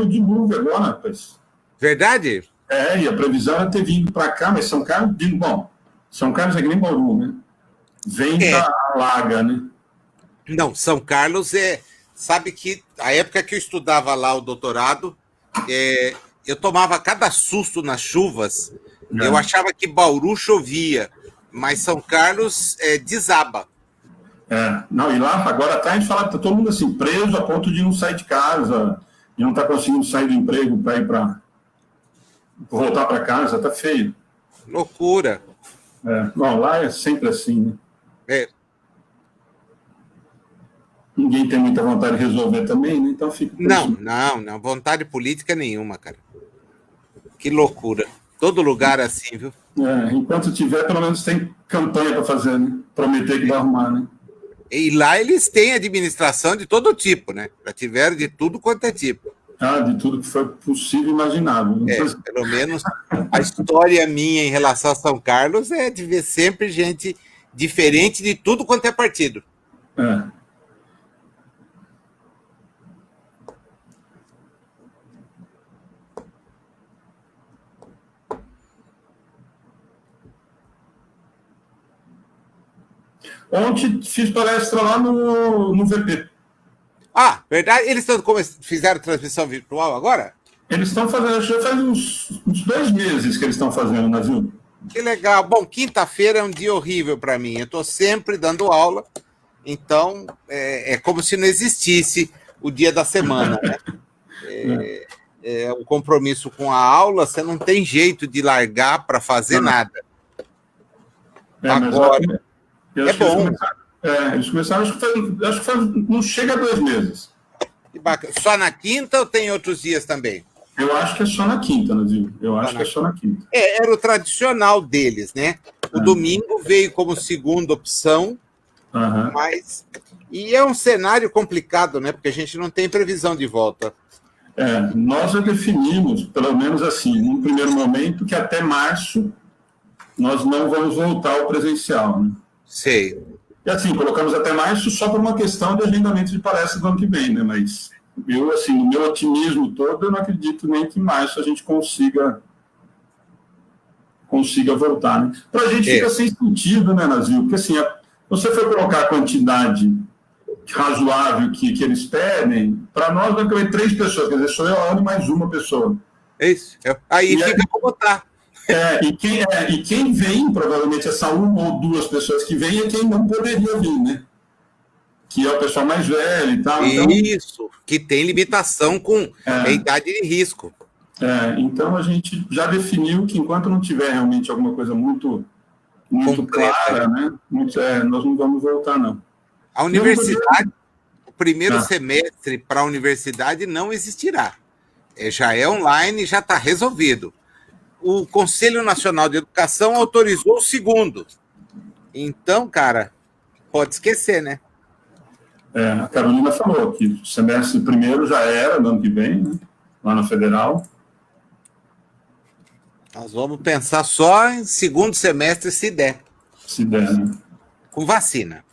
de nuvem agora, rapaz. Verdade? E a previsão era ter vindo para cá, mas São Carlos, bom, São Carlos é que nem Bauru, né? Vem para alaga, né? Não, São Carlos Sabe que a época que eu estudava lá o doutorado, eu tomava cada susto nas chuvas. Eu achava que Bauru chovia, mas São Carlos desaba. Não, e lá agora tá, a gente fala que tá todo mundo assim, preso a ponto de não sair de casa, de não estar conseguindo sair do emprego para ir para voltar para casa, tá feio. Loucura. Bom, lá é sempre assim, né? É. Ninguém tem muita vontade de resolver também, né? Então fica. Não, vontade política nenhuma, cara. Que loucura. Todo lugar assim, viu? Enquanto tiver, pelo menos tem campanha para fazer, né? Prometer que vai arrumar, né? E lá eles têm administração de todo tipo, né? Já tiveram de tudo quanto é tipo. De tudo que foi possível e imaginável. Pelo menos a história minha em relação a São Carlos é de ver sempre gente diferente de tudo quanto é partido. Ontem fiz palestra lá no VP. Verdade? Eles fizeram transmissão virtual agora? Eles estão fazendo, já faz uns 2 meses que eles estão fazendo, Brasil. Que legal. Bom, quinta-feira é um dia horrível para mim. Eu estou sempre dando aula, então é como se não existisse o dia da semana, né? O compromisso com a aula, você não tem jeito de largar para fazer nada. Agora, bom. Eles começaram, acho que não chega a 2 meses. Só na quinta ou tem outros dias também? Eu acho que é só na quinta, Nazinho. Eu acho que é só na quinta. Era o tradicional deles, né? O domingo veio como segunda opção, mas... E é um cenário complicado, né? Porque a gente não tem previsão de volta. Nós já definimos, pelo menos assim, num primeiro momento, que até março nós não vamos voltar ao presencial, né? Sei. E assim, colocamos até março só por uma questão de agendamento de palestras do ano que vem, né? Mas eu, assim, no meu otimismo todo, eu não acredito nem que em março a gente consiga voltar, né? Para a gente fica sem sentido, né, Nazil? Porque assim, você for colocar a quantidade razoável que eles pedem, para nós vai caber 3 pessoas, quer dizer, sou eu, a Ana e mais uma pessoa. É isso. Aí fica como tá. E quem vem, provavelmente essa 1 ou 2 pessoas que vêm é quem não poderia vir, né? Que é o pessoal mais velho e tal. Isso, que tem limitação com a idade de risco. Então a gente já definiu que enquanto não tiver realmente alguma coisa muito clara, né? Nós não vamos voltar, não. A universidade, o primeiro semestre para a universidade não existirá. Já é online, já está resolvido. O Conselho Nacional de Educação autorizou o segundo. Então, cara, pode esquecer, né? A Carolina falou que o semestre primeiro já era, no ano que vem, né? Lá na Federal. Nós vamos pensar só em segundo semestre, se der. Se der, né? Com vacina.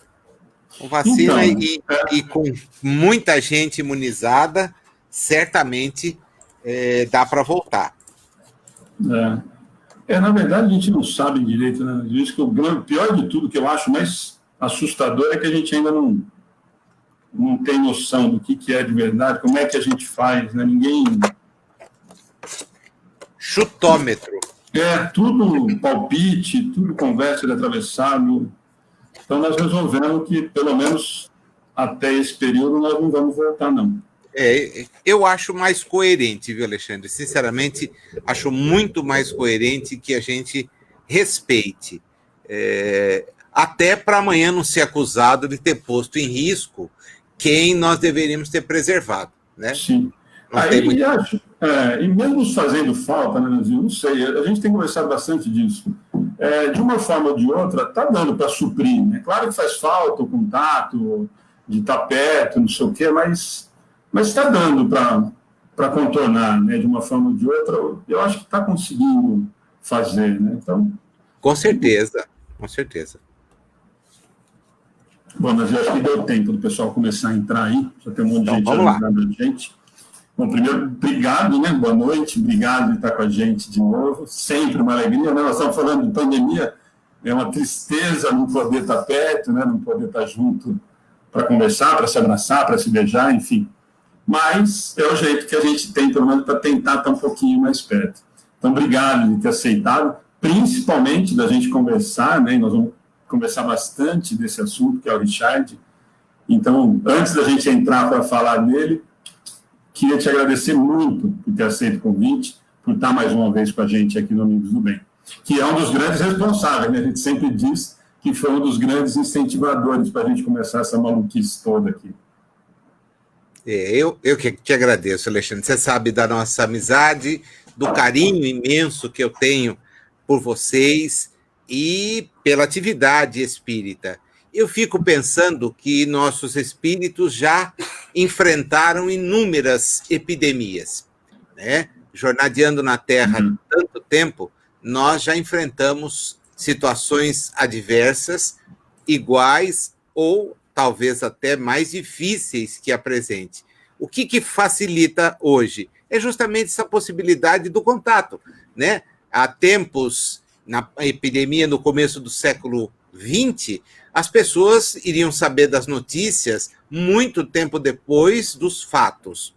Com vacina e com muita gente imunizada, certamente dá para voltar. Na verdade, a gente não sabe direito, né? Isso que o pior de tudo, que eu acho mais assustador, é que a gente ainda não tem noção do que é de verdade, como é que a gente faz, né? Ninguém... Chutômetro. Tudo palpite, tudo conversa de atravessado. Então, nós resolvemos que, pelo menos até esse período, nós não vamos voltar, não. Eu acho mais coerente, viu, Alexandre? Sinceramente, acho muito mais coerente que a gente respeite. Até para amanhã não ser acusado de ter posto em risco quem nós deveríamos ter preservado, né? Sim. E mesmo fazendo falta, né, Brasil? Não sei, a gente tem conversado bastante disso. De uma forma ou de outra, está dando para suprir, né? Claro que faz falta o contato, de estar perto, não sei o quê, mas está dando para contornar, né, de uma forma ou de outra. Eu acho que está conseguindo fazer, né? Então, com certeza, com certeza. Bom, mas eu acho que deu tempo do pessoal começar a entrar aí, já tem um monte de gente ajudando a gente. Bom, primeiro, obrigado, né? Boa noite, obrigado de estar com a gente de novo. Sempre uma alegria, né? Nós estamos falando de pandemia, é uma tristeza não poder estar perto, né? Não poder estar junto para conversar, para se abraçar, para se beijar, enfim. Mas é o jeito que a gente tem, pelo menos, para tentar estar um pouquinho mais perto. Então, obrigado de ter aceitado, principalmente da gente conversar, né? E nós vamos conversar bastante desse assunto, que é o Richard. Então, antes da gente entrar para falar dele, queria te agradecer muito por ter aceito o convite, por estar mais uma vez com a gente aqui no Amigos do Bem, que é um dos grandes responsáveis, né? A gente sempre diz que foi um dos grandes incentivadores para a gente começar essa maluquice toda aqui. Eu que te agradeço, Alexandre. Você sabe da nossa amizade, do carinho imenso que eu tenho por vocês e pela atividade espírita. Eu fico pensando que nossos espíritos já enfrentaram inúmeras epidemias, né? Jornadeando na Terra há tanto tempo, nós já enfrentamos situações adversas, iguais ou talvez até mais difíceis que a presente. O que facilita hoje? É justamente essa possibilidade do contato, né? Há tempos, na epidemia no começo do século XX, as pessoas iriam saber das notícias muito tempo depois dos fatos.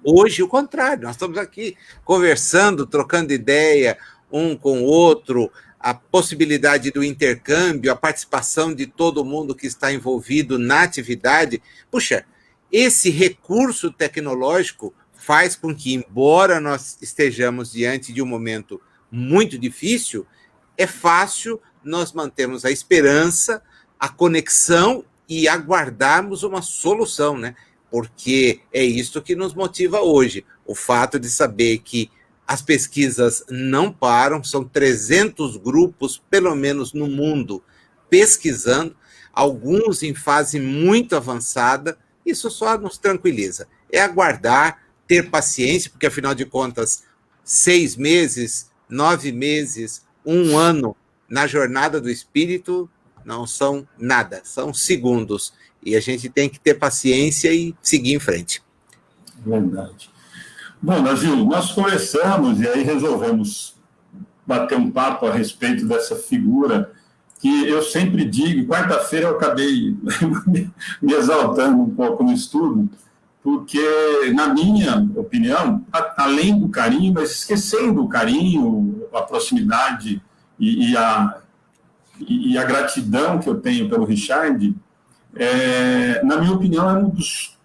Hoje, o contrário, nós estamos aqui conversando, trocando ideia um com o outro, a possibilidade do intercâmbio, a participação de todo mundo que está envolvido na atividade. Puxa, esse recurso tecnológico faz com que, embora nós estejamos diante de um momento muito difícil, é fácil nós mantermos a esperança, a conexão e aguardarmos uma solução, né? Porque é isso que nos motiva hoje, o fato de saber que as pesquisas não param, são 300 grupos, pelo menos no mundo, pesquisando, alguns em fase muito avançada. Isso só nos tranquiliza. É aguardar, ter paciência, porque, afinal de contas, 6 meses, 9 meses, 1 ano na jornada do espírito não são nada, são segundos. E a gente tem que ter paciência e seguir em frente. Verdade. Bom, Nasil, nós conversamos e aí resolvemos bater um papo a respeito dessa figura que eu sempre digo, quarta-feira eu acabei me exaltando um pouco no estudo, porque, na minha opinião, além do carinho, mas esquecendo o carinho, a proximidade e a gratidão que eu tenho pelo Richard, na minha opinião, é um dos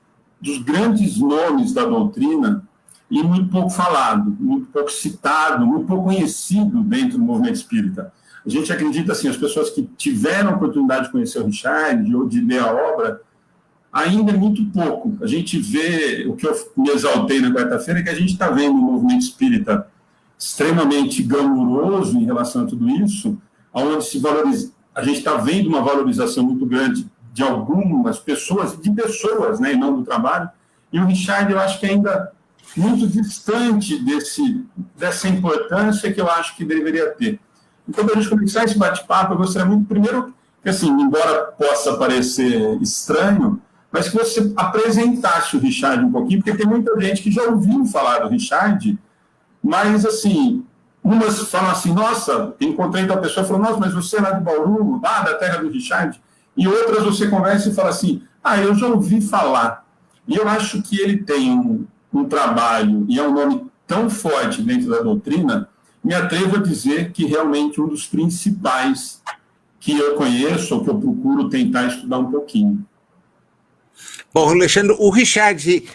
grandes nomes da doutrina e muito pouco falado, muito pouco citado, muito pouco conhecido dentro do movimento espírita. A gente acredita, assim, as pessoas que tiveram a oportunidade de conhecer o Richard ou de ler a obra, ainda é muito pouco. A gente vê, o que eu me exaltei na quarta-feira, é que a gente está vendo um movimento espírita extremamente glamouroso em relação a tudo isso, onde a gente está vendo uma valorização muito grande de algumas pessoas, né, e não do trabalho, e o Richard, eu acho que ainda muito distante dessa importância que eu acho que deveria ter. Então, para a gente começar esse bate-papo, eu gostaria muito, primeiro, que, assim, embora possa parecer estranho, mas que você apresentasse o Richard um pouquinho, porque tem muita gente que já ouviu falar do Richard, mas, assim, umas falam assim, nossa, encontrei tal pessoa e falou, nossa, mas você é lá de Bauru, lá da terra do Richard, e outras você conversa e fala assim, eu já ouvi falar. E eu acho que ele tem um trabalho, e é um nome tão forte dentro da doutrina, me atrevo a dizer que realmente um dos principais que eu conheço, ou que eu procuro tentar estudar um pouquinho. Bom, Alexandre, o Richard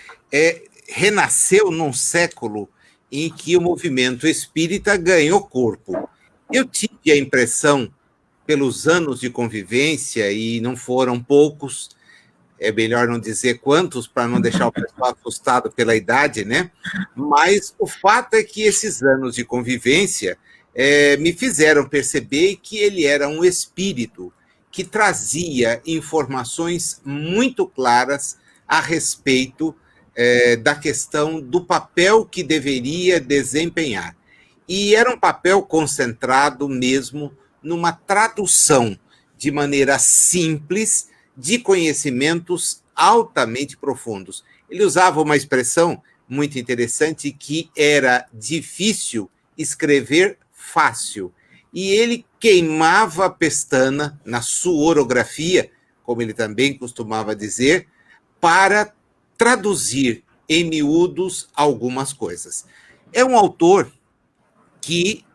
renasceu num século em que o movimento espírita ganhou corpo. Eu tive a impressão, pelos anos de convivência, e não foram poucos, é melhor não dizer quantos, para não deixar o pessoal assustado pela idade, né? Mas o fato é que esses anos de convivência me fizeram perceber que ele era um espírito que trazia informações muito claras a respeito da questão do papel que deveria desempenhar. E era um papel concentrado mesmo numa tradução de maneira simples de conhecimentos altamente profundos. Ele usava uma expressão muito interessante, que era difícil escrever fácil. E ele queimava a pestana na sua orografia, como ele também costumava dizer, para traduzir em miúdos algumas coisas. É um autor que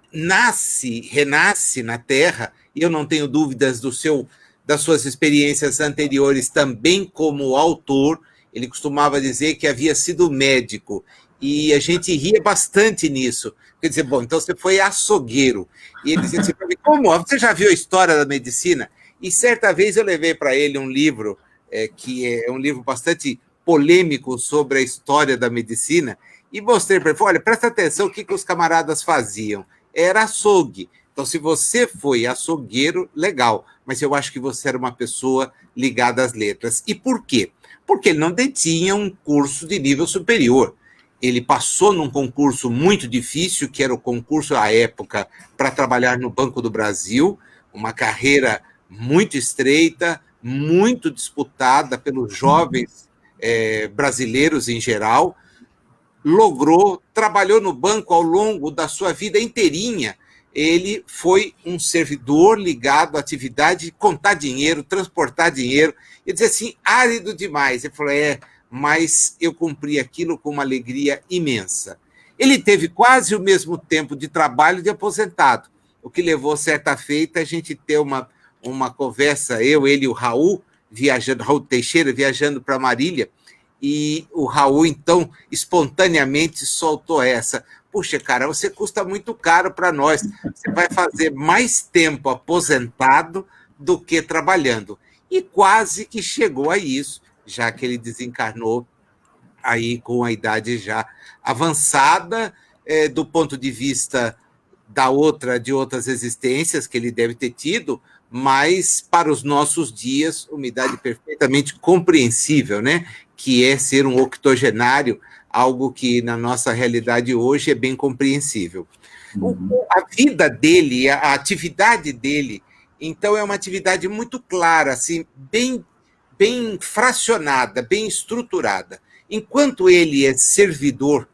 renasce na Terra, e eu não tenho dúvidas das suas experiências anteriores também como autor. Ele costumava dizer que havia sido médico, e a gente ria bastante nisso. Quer dizer, bom, então você foi açougueiro. E ele dizia assim para mim, como? Você já viu a história da medicina? E certa vez eu levei para ele um livro, que é um livro bastante polêmico sobre a história da medicina, e mostrei para ele, olha, presta atenção o que os camaradas faziam. Era açougue. Então, se você foi açougueiro, legal, mas eu acho que você era uma pessoa ligada às letras. E por quê? Porque ele não detinha um curso de nível superior. Ele passou num concurso muito difícil, que era o concurso à época para trabalhar no Banco do Brasil, uma carreira muito estreita, muito disputada pelos jovens brasileiros em geral. Trabalhou no banco ao longo da sua vida inteirinha. Ele foi um servidor ligado à atividade de contar dinheiro, transportar dinheiro. Ele dizia assim, árido demais. Ele falou, mas eu cumpri aquilo com uma alegria imensa. Ele teve quase o mesmo tempo de trabalho de aposentado, o que levou, certa feita, a gente ter uma conversa, ele e o Raul Teixeira, viajando para Marília, e o Raul, então, espontaneamente soltou essa. Puxa, cara, você custa muito caro para nós. Você vai fazer mais tempo aposentado do que trabalhando. E quase que chegou a isso, já que ele desencarnou aí com a idade já avançada, do ponto de vista de outras existências que ele deve ter tido, mas para os nossos dias, uma idade perfeitamente compreensível, né? Que é ser um octogenário, algo que na nossa realidade hoje é bem compreensível. A vida dele, a atividade dele, então é uma atividade muito clara, assim, bem fracionada, bem estruturada. Enquanto ele é servidor,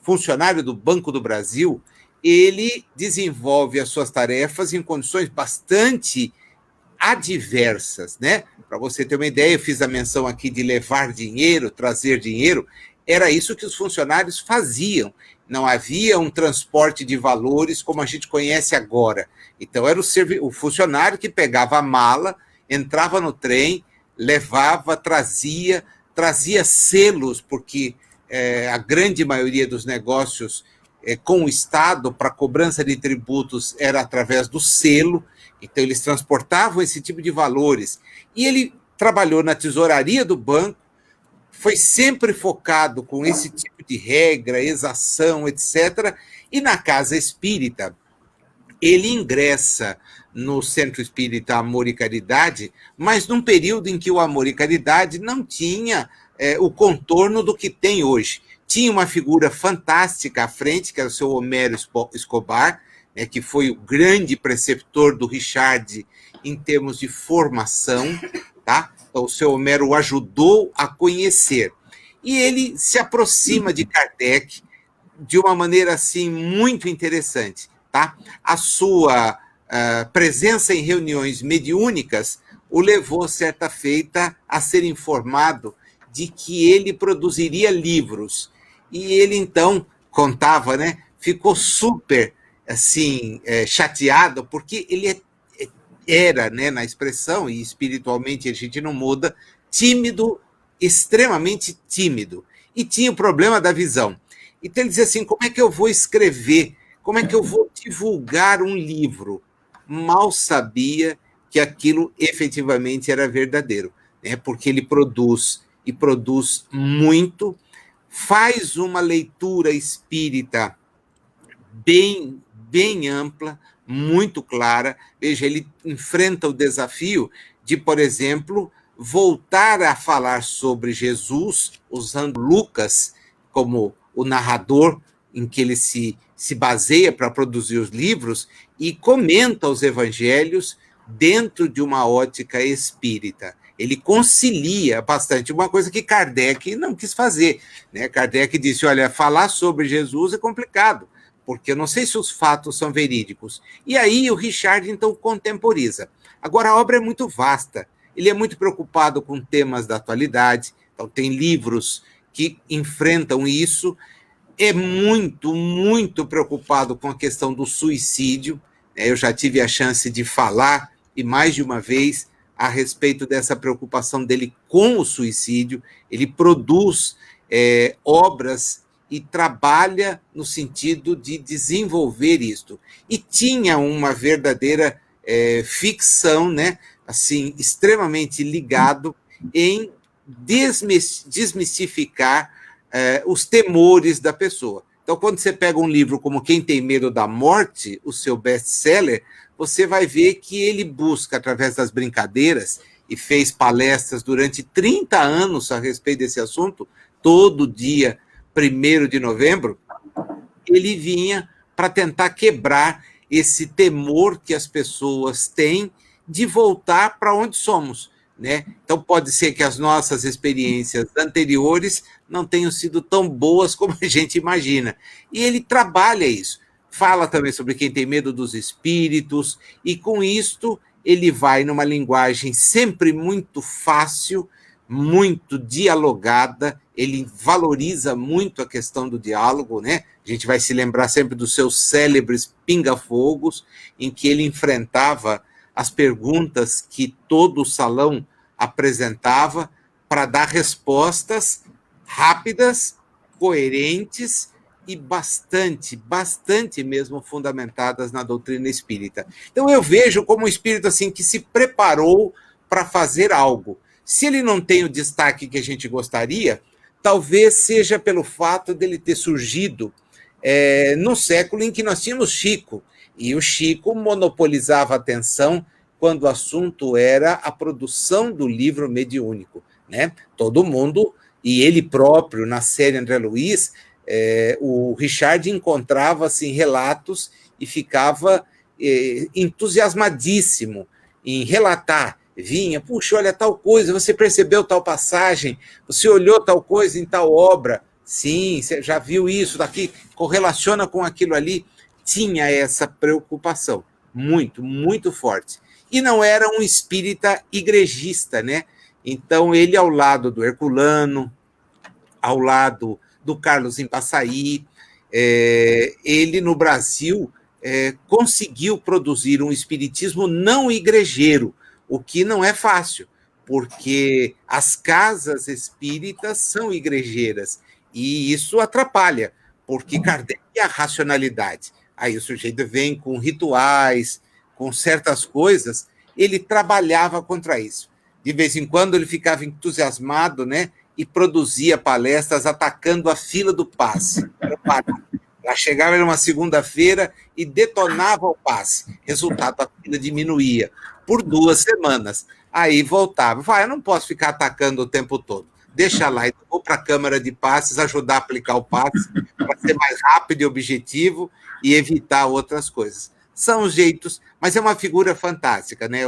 funcionário do Banco do Brasil, ele desenvolve as suas tarefas em condições bastante adversas, né? Para você ter uma ideia, eu fiz a menção aqui de levar dinheiro, trazer dinheiro, era isso que os funcionários faziam. Não havia um transporte de valores como a gente conhece agora. Então, era o funcionário que pegava a mala, entrava no trem, levava, trazia selos, porque a grande maioria dos negócios com o Estado para cobrança de tributos era através do selo. Então, eles transportavam esse tipo de valores. E ele trabalhou na tesouraria do banco, foi sempre focado com esse tipo de regra, exação, etc. E na casa espírita, ele ingressa no Centro Espírita Amor e Caridade, mas num período em que o Amor e Caridade não tinha o contorno do que tem hoje. Tinha uma figura fantástica à frente, que era o seu Homero Escobar, que foi o grande preceptor do Richard em termos de formação, tá? Então, o seu Homero o ajudou a conhecer. E ele se aproxima de Kardec de uma maneira assim muito interessante, tá? A sua presença em reuniões mediúnicas o levou, certa feita, a ser informado de que ele produziria livros. E ele, então, contava, né? Ficou super assim, chateado, porque ele era, né, na expressão, e espiritualmente a gente não muda, tímido, extremamente tímido, e tinha o problema da visão. Então ele dizia assim, como é que eu vou escrever? Como é que eu vou divulgar um livro? Mal sabia que aquilo efetivamente era verdadeiro, né? Porque ele produz, e produz muito, faz uma leitura espírita bem ampla, muito clara. Veja, ele enfrenta o desafio de, por exemplo, voltar a falar sobre Jesus, usando Lucas como o narrador em que ele se baseia para produzir os livros, e comenta os evangelhos dentro de uma ótica espírita. ele concilia bastante, uma coisa que Kardec não quis fazer, né? Kardec disse, olha, falar sobre Jesus é complicado, porque eu não sei se os fatos são verídicos. E aí o Richard, então, contemporiza. Agora, a obra é muito vasta, ele é muito preocupado com temas da atualidade, então tem livros que enfrentam isso, é muito, muito preocupado com a questão do suicídio. Eu já tive a chance de falar, e mais de uma vez, a respeito dessa preocupação dele com o suicídio. Ele produz obras e trabalha no sentido de desenvolver isto. E tinha uma verdadeira ficção, né, assim, extremamente ligado em desmistificar os temores da pessoa. Então, quando você pega um livro como Quem Tem Medo da Morte, o seu best-seller, você vai ver que ele busca, através das brincadeiras, e fez palestras durante 30 anos a respeito desse assunto, todo dia, 1º de novembro, ele vinha para tentar quebrar esse temor que as pessoas têm de voltar para onde somos, né? Então, pode ser que as nossas experiências anteriores não tenham sido tão boas como a gente imagina. E ele trabalha isso. Fala também sobre quem tem medo dos espíritos, e com isto ele vai numa linguagem sempre muito fácil, muito dialogada, ele valoriza muito a questão do diálogo, né? A gente vai se lembrar sempre dos seus célebres pinga-fogos, em que ele enfrentava as perguntas que todo o salão apresentava para dar respostas rápidas, coerentes e bastante mesmo fundamentadas na doutrina espírita. Então eu vejo como um espírito assim que se preparou para fazer algo. Se ele não tem o destaque que a gente gostaria, talvez seja pelo fato dele ter surgido no século em que nós tínhamos Chico, e o Chico monopolizava a atenção quando o assunto era a produção do livro mediúnico, né? Todo mundo, e ele próprio, na série André Luiz, o Richard encontrava assim, relatos e ficava entusiasmadíssimo em relatar. Vinha, puxa, olha tal coisa, você percebeu tal passagem, você olhou tal coisa em tal obra, sim, você já viu isso daqui, correlaciona com aquilo ali. Tinha essa preocupação, muito, muito forte. E não era um espírita igrejista, né? Então, ele, ao lado do Herculano, ao lado do Carlos Impassaí, ele, no Brasil, conseguiu produzir um espiritismo não igrejeiro, o que não é fácil, porque as casas espíritas são igrejeiras, e isso atrapalha, porque Kardec é a racionalidade. Aí o sujeito vem com rituais, com certas coisas, ele trabalhava contra isso. De vez em quando ele ficava entusiasmado, né, e produzia palestras atacando a fila do passe. Ela chegava numa segunda-feira e detonava o passe. Resultado, a fila diminuía por 2 semanas. Aí voltava. Falava, eu não posso ficar atacando o tempo todo. Deixa lá, então vou para a Câmara de Passes ajudar a aplicar o passe para ser mais rápido e objetivo e evitar outras coisas. São jeitos, mas é uma figura fantástica, né?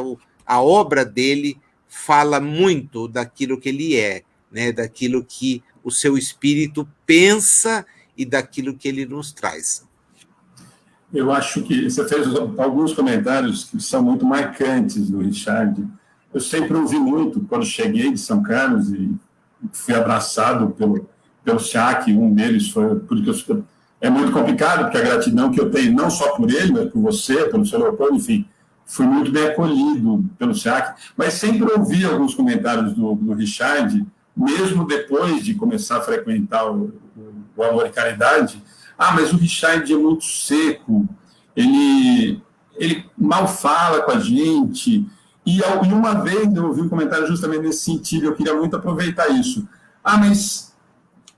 A obra dele fala muito daquilo que ele é, né? Daquilo que o seu espírito pensa e daquilo que ele nos traz. Eu acho que você fez alguns comentários que são muito marcantes do Richard. Eu sempre ouvi muito, quando cheguei de São Carlos e fui abraçado pelo SEAC, um deles foi, porque é muito complicado, porque a gratidão que eu tenho, não só por ele, mas por você, pelo seu Leopoldo, enfim, fui muito bem acolhido pelo SEAC, mas sempre ouvi alguns comentários do Richard, mesmo depois de começar a frequentar o Amor e Caridade. Mas o Richard é muito seco, ele mal fala com a gente. E uma vez eu ouvi um comentário justamente nesse sentido, eu queria muito aproveitar isso. Mas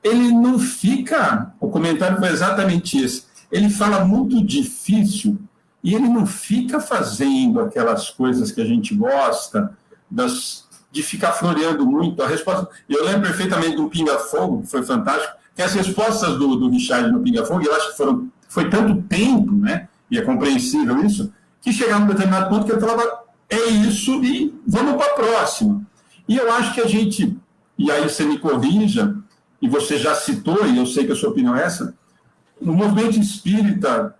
ele não fica, o comentário foi exatamente esse, ele fala muito difícil e ele não fica fazendo aquelas coisas que a gente gosta, de ficar floreando muito. A resposta, eu lembro perfeitamente do Pinga Fogo, que foi fantástico, que as respostas do Richard no Pinga Fogo, eu acho que foi tanto tempo, né, e é compreensível isso, que chegava num determinado ponto que ele falava, é isso e vamos para a próxima. E eu acho que a gente, e aí você me corrija, e você já citou, e eu sei que a sua opinião é essa, o movimento espírita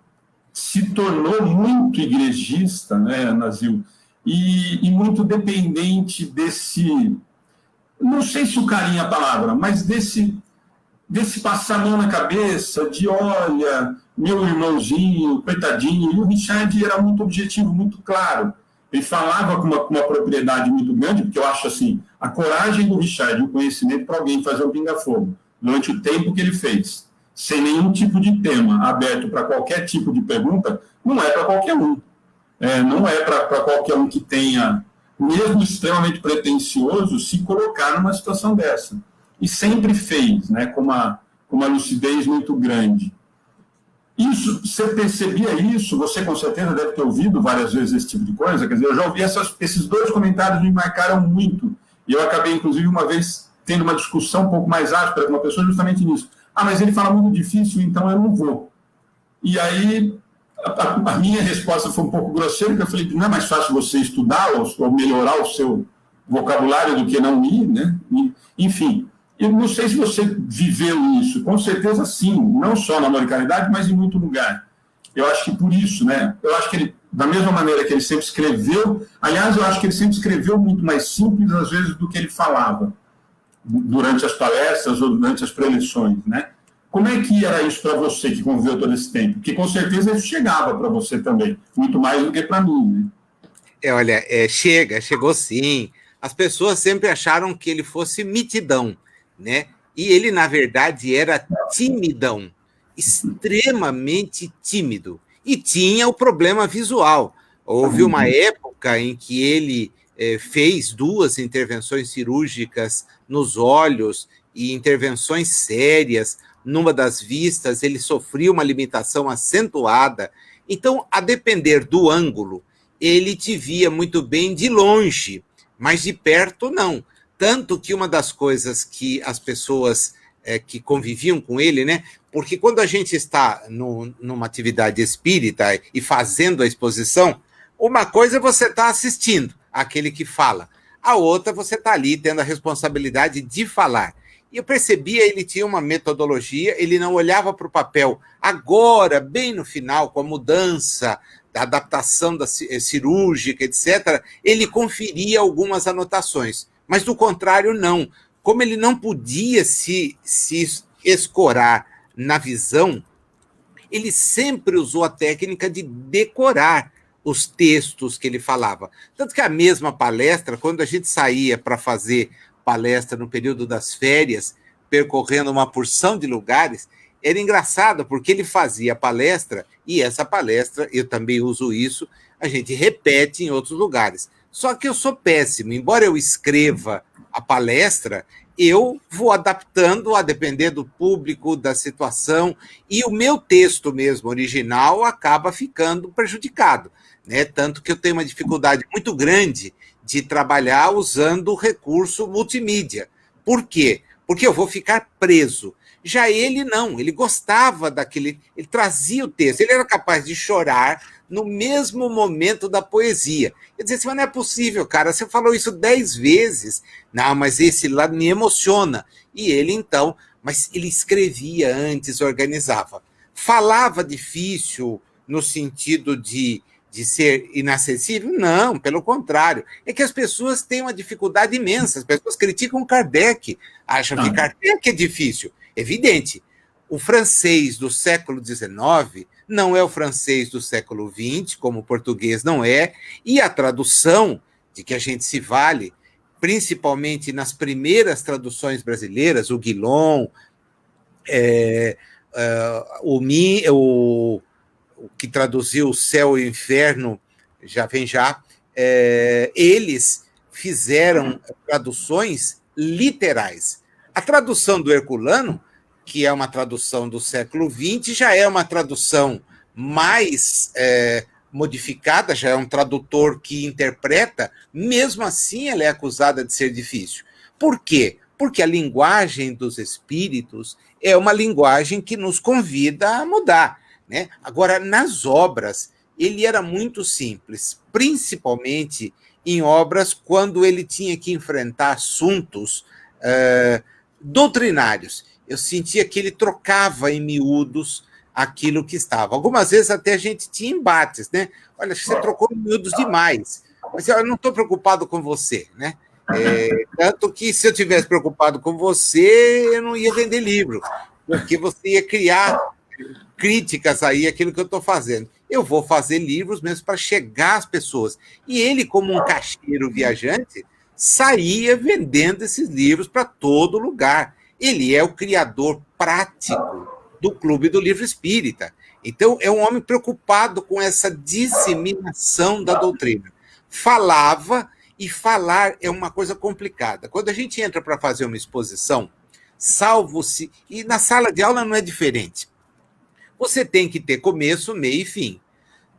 se tornou muito igrejista, né, Nazil, e muito dependente desse, não sei se o carinho é a palavra, mas desse passar a mão na cabeça, de olha, meu irmãozinho, coitadinho. E o Richard era muito objetivo, muito claro. Ele falava com uma propriedade muito grande, porque eu acho assim, a coragem do Richard, o conhecimento para alguém fazer um pinga-fogo, durante o tempo que ele fez, sem nenhum tipo de tema aberto para qualquer tipo de pergunta, não é para qualquer um. Não é para qualquer um que tenha, mesmo extremamente pretensioso, se colocar numa situação dessa. E sempre fez, né, com uma lucidez muito grande. Isso, você percebia isso? Você com certeza deve ter ouvido várias vezes esse tipo de coisa. Quer dizer, eu já ouvi esses dois comentários me marcaram muito. E eu acabei, inclusive, uma vez tendo uma discussão um pouco mais áspera com uma pessoa justamente nisso. Ah, mas ele fala muito difícil, então eu não vou. E aí, a minha resposta foi um pouco grosseira, porque eu falei que não é mais fácil você estudar ou melhorar o seu vocabulário do que não ir, né? Enfim, eu não sei se você viveu isso, com certeza sim, não só na americanidade, mas em muito lugar. Eu acho que por isso, né? Eu acho que ele, da mesma maneira que ele sempre escreveu, aliás, eu acho que ele sempre escreveu muito mais simples, às vezes, do que ele falava, durante as palestras ou durante as preleções, né? Como é que era isso para você que conviveu todo esse tempo? Porque com certeza isso chegava para você também, muito mais do que para mim, né? Olha, chegou sim. As pessoas sempre acharam que ele fosse mitidão, né? E ele, na verdade, era timidão, extremamente tímido. E tinha o problema visual. Houve uma época em que ele fez 2 intervenções cirúrgicas nos olhos e intervenções sérias. Numa das vistas, ele sofria uma limitação acentuada. Então, a depender do ângulo, ele te via muito bem de longe, mas de perto não. Tanto que uma das coisas que as pessoas que conviviam com ele, né? Porque quando a gente está numa atividade espírita e fazendo a exposição, uma coisa é você estar assistindo aquele que fala, a outra você está ali tendo a responsabilidade de falar. E eu percebia, ele tinha uma metodologia, ele não olhava para o papel. Agora, bem no final, com a mudança, da adaptação cirúrgica, etc., ele conferia algumas anotações. Mas, do contrário, não. Como ele não podia se escorar na visão, ele sempre usou a técnica de decorar os textos que ele falava. Tanto que a mesma palestra, quando a gente saía para fazer palestra no período das férias, percorrendo uma porção de lugares, era engraçado, porque ele fazia palestra, e essa palestra, eu também uso isso, a gente repete em outros lugares. Só que eu sou péssimo, embora eu escreva a palestra, eu vou adaptando a depender do público, da situação, e o meu texto mesmo, original, acaba ficando prejudicado, né? Tanto que eu tenho uma dificuldade muito grande de trabalhar usando o recurso multimídia. Por quê? Porque eu vou ficar preso. Já ele não, ele gostava daquele, ele trazia o texto, ele era capaz de chorar no mesmo momento da poesia. Eu dizia assim, mas não é possível, cara, você falou isso 10 vezes. Não, mas esse lá me emociona. E ele então, mas ele escrevia antes, organizava. Falava difícil no sentido de ser inacessível? Não, pelo contrário. É que as pessoas têm uma dificuldade imensa. As pessoas criticam Kardec, acham que Kardec é difícil. Evidente. O francês do século XIX não é o francês do século XX, como o português não é, e a tradução de que a gente se vale, principalmente nas primeiras traduções brasileiras, o Guilon, o que traduziu o Céu e o Inferno, eles fizeram traduções literais. A tradução do Herculano, que é uma tradução do século XX, já é uma tradução mais modificada, já é um tradutor que interpreta, mesmo assim ela é acusada de ser difícil. Por quê? Porque a linguagem dos espíritos é uma linguagem que nos convida a mudar, né? Agora, nas obras, ele era muito simples, principalmente em obras quando ele tinha que enfrentar assuntos doutrinários. Eu sentia que ele trocava em miúdos aquilo que estava. Algumas vezes até a gente tinha embates, né? Olha, você trocou em miúdos demais, mas eu não estou preocupado com você, né? Tanto que se eu tivesse preocupado com você, eu não ia vender livro, porque você ia criar críticas aí àquilo que eu estou fazendo. Eu vou fazer livros mesmo para chegar às pessoas. E ele, como um caixeiro viajante, saía vendendo esses livros para todo lugar. Ele é o criador prático do Clube do Livro Espírita. Então, é um homem preocupado com essa disseminação da doutrina. Falava, e falar é uma coisa complicada. Quando a gente entra para fazer uma exposição, salvo-se, e na sala de aula não é diferente. Você tem que ter começo, meio e fim.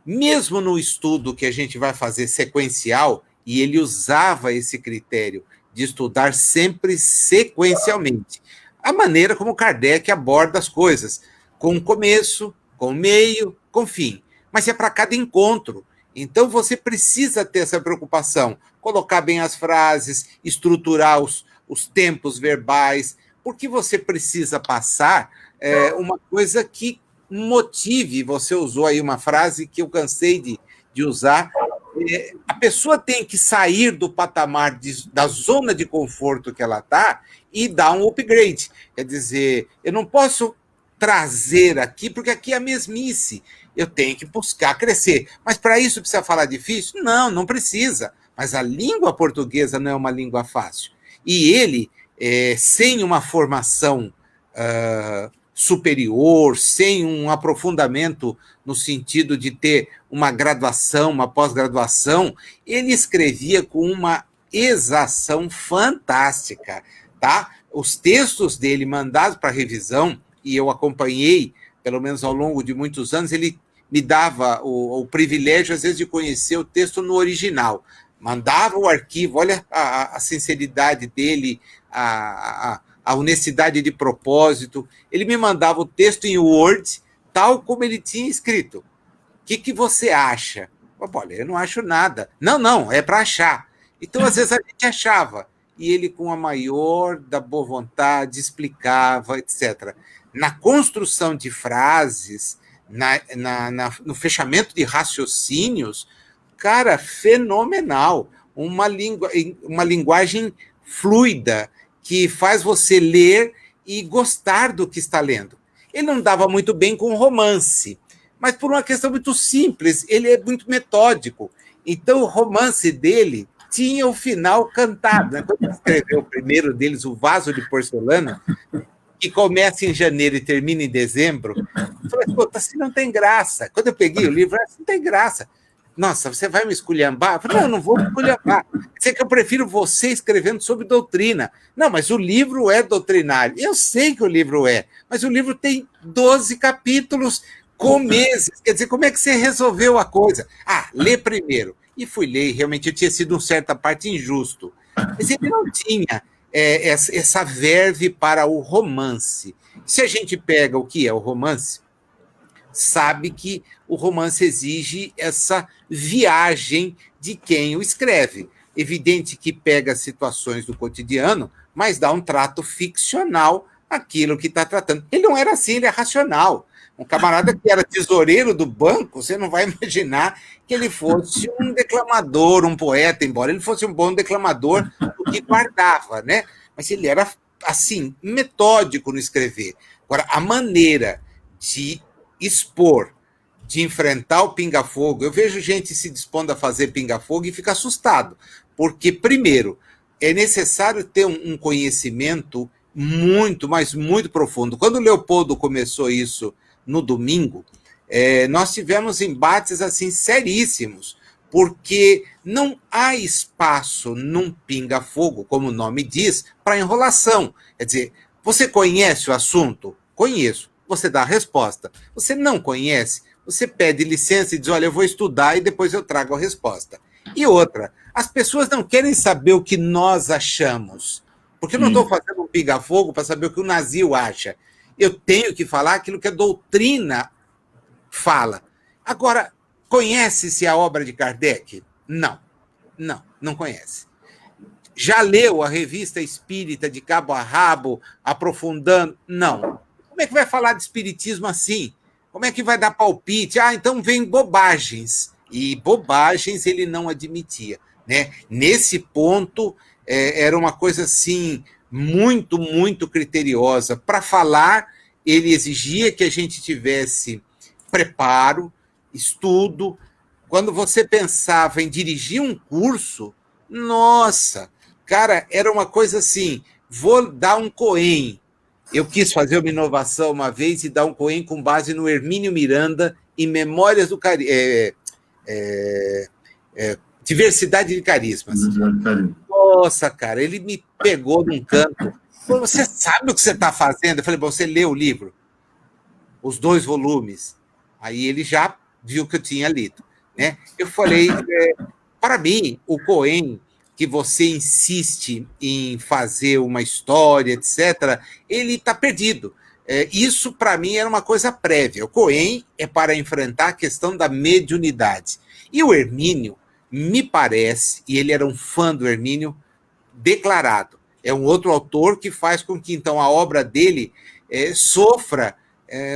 Mesmo no estudo que a gente vai fazer sequencial, e ele usava esse critério de estudar sempre sequencialmente, a maneira como Kardec aborda as coisas, com começo, com meio, com fim. Mas é para cada encontro. Então você precisa ter essa preocupação, colocar bem as frases, estruturar os tempos verbais, porque você precisa passar uma coisa que motive. Você usou aí uma frase que eu cansei de usar. A pessoa tem que sair do patamar da zona de conforto que ela está e dar um upgrade. Quer dizer, eu não posso trazer aqui, porque aqui é a mesmice. Eu tenho que buscar crescer. Mas para isso precisa falar difícil? Não, não precisa. Mas a língua portuguesa não é uma língua fácil. E ele, sem uma formação superior, sem um aprofundamento no sentido de ter uma graduação, uma pós-graduação, ele escrevia com uma exação fantástica, tá? Os textos dele mandados para revisão, e eu acompanhei, pelo menos ao longo de muitos anos, ele me dava o privilégio, às vezes, de conhecer o texto no original. Mandava o arquivo, olha a sinceridade dele, a honestidade de propósito. Ele me mandava o texto em Word, tal como ele tinha escrito. O que você acha? Olha, eu não acho nada. Não, é para achar. Então, às vezes, a gente achava. E ele, com a maior da boa vontade, explicava, etc. Na construção de frases, no fechamento de raciocínios, cara, fenomenal. Uma linguagem fluida, que faz você ler e gostar do que está lendo. Ele não dava muito bem com romance, mas por uma questão muito simples, ele é muito metódico. Então, o romance dele tinha o final cantado. Né? Quando ele escreveu o primeiro deles, O Vaso de Porcelana, que começa em janeiro e termina em dezembro, eu falei, assim não tem graça. Quando eu peguei o livro, assim não tem graça. Nossa, você vai me esculhambar? Eu falei, não vou me esculhambar. Sei que eu prefiro você escrevendo sobre doutrina. Não, mas o livro é doutrinário. Eu sei que o livro é, mas o livro tem 12 capítulos com meses. Quer dizer, como é que você resolveu a coisa? Lê primeiro. E fui ler, realmente eu tinha sido, em certa parte, injusto. Mas ele não tinha essa verve para o romance. Se a gente pega o que é o romance, sabe que o romance exige essa viagem de quem o escreve. Evidente que pega situações do cotidiano, mas dá um trato ficcional àquilo que está tratando. Ele não era assim, ele é racional. Um camarada que era tesoureiro do banco, você não vai imaginar que ele fosse um declamador, um poeta, embora ele fosse um bom declamador do que guardava, né? Mas ele era, assim, metódico no escrever. Agora, a maneira de expor, de enfrentar o pinga-fogo, eu vejo gente se dispondo a fazer pinga-fogo e fica assustado, porque, primeiro, é necessário ter um conhecimento muito, mas muito profundo. Quando o Leopoldo começou isso no domingo, nós tivemos embates assim seríssimos, porque não há espaço num pinga-fogo, como o nome diz, para enrolação. Quer dizer, você conhece o assunto? Conheço. Você dá a resposta. Você não conhece? Você pede licença e diz, olha, eu vou estudar e depois eu trago a resposta. E outra, as pessoas não querem saber o que nós achamos, porque eu não estou fazendo um pinga-fogo para saber o que o Nazil acha. Eu tenho que falar aquilo que a doutrina fala. Agora, conhece-se a obra de Kardec? Não. Não, não conhece. Já leu a revista espírita de cabo a rabo, aprofundando? Não. Como é que vai falar de espiritismo assim? Como é que vai dar palpite? Ah, então vem bobagens. E bobagens ele não admitia, né? Nesse ponto, era uma coisa assim, muito, muito criteriosa. Para falar, ele exigia que a gente tivesse preparo, estudo. Quando você pensava em dirigir um curso, nossa, cara, era uma coisa assim, vou dar um Coen. Eu quis fazer uma inovação uma vez e dar um Coen com base no Hermínio Miranda em Memórias do Diversidade de Carismas. Nossa, cara, ele me pegou num canto. Você sabe o que você está fazendo? Eu falei, você leu o livro? Os 2 volumes. Aí ele já viu que eu tinha lido, né? Eu falei, para mim, o Coen, que você insiste em fazer uma história, etc., ele está perdido. Isso, para mim, era uma coisa prévia. O Coen é para enfrentar a questão da mediunidade. E o Hermínio, me parece, e ele era um fã do Hermínio, declarado. É um outro autor que faz com que, então, a obra dele sofra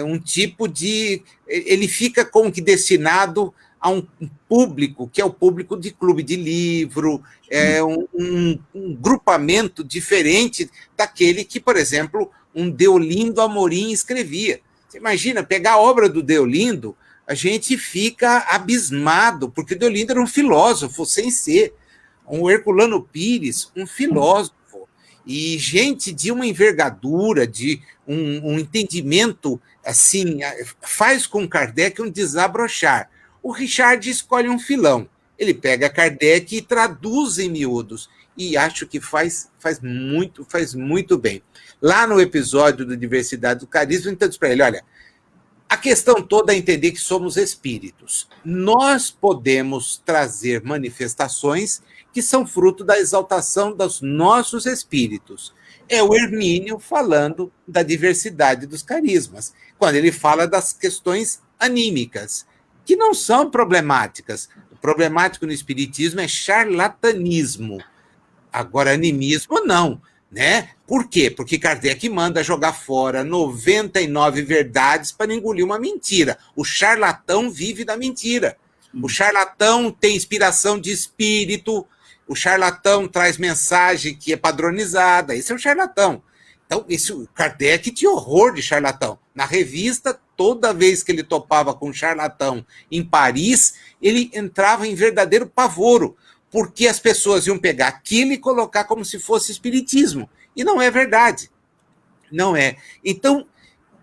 um tipo de... Ele fica como que destinado a um público, que é o público de clube de livro, um grupamento diferente daquele que, por exemplo, um Deolindo Amorim escrevia. Você imagina, pegar a obra do Deolindo, a gente fica abismado, porque o Deolindo era um filósofo sem ser. Um Herculano Pires, um filósofo. E gente de uma envergadura, de um entendimento, assim, faz com Kardec um desabrochar. O Richard escolhe um filão. Ele pega Kardec e traduz em miúdos. E acho que faz muito bem. Lá no episódio do Diversidade do Carisma, então diz para ele, olha, a questão toda é entender que somos espíritos. Nós podemos trazer manifestações que são fruto da exaltação dos nossos espíritos. É o Hermínio falando da diversidade dos carismas, quando ele fala das questões anímicas, que não são problemáticas. O problemático no espiritismo é charlatanismo. Agora, animismo, não. Né? Por quê? Porque Kardec manda jogar fora 99 verdades para engolir uma mentira. O charlatão vive da mentira. O charlatão tem inspiração de espírito, o charlatão traz mensagem que é padronizada. Esse é o charlatão. Então, Kardec tinha horror de charlatão. Na revista, toda vez que ele topava com um charlatão em Paris, ele entrava em verdadeiro pavoro, porque as pessoas iam pegar aquilo e colocar como se fosse espiritismo. E não é verdade. Não é. Então,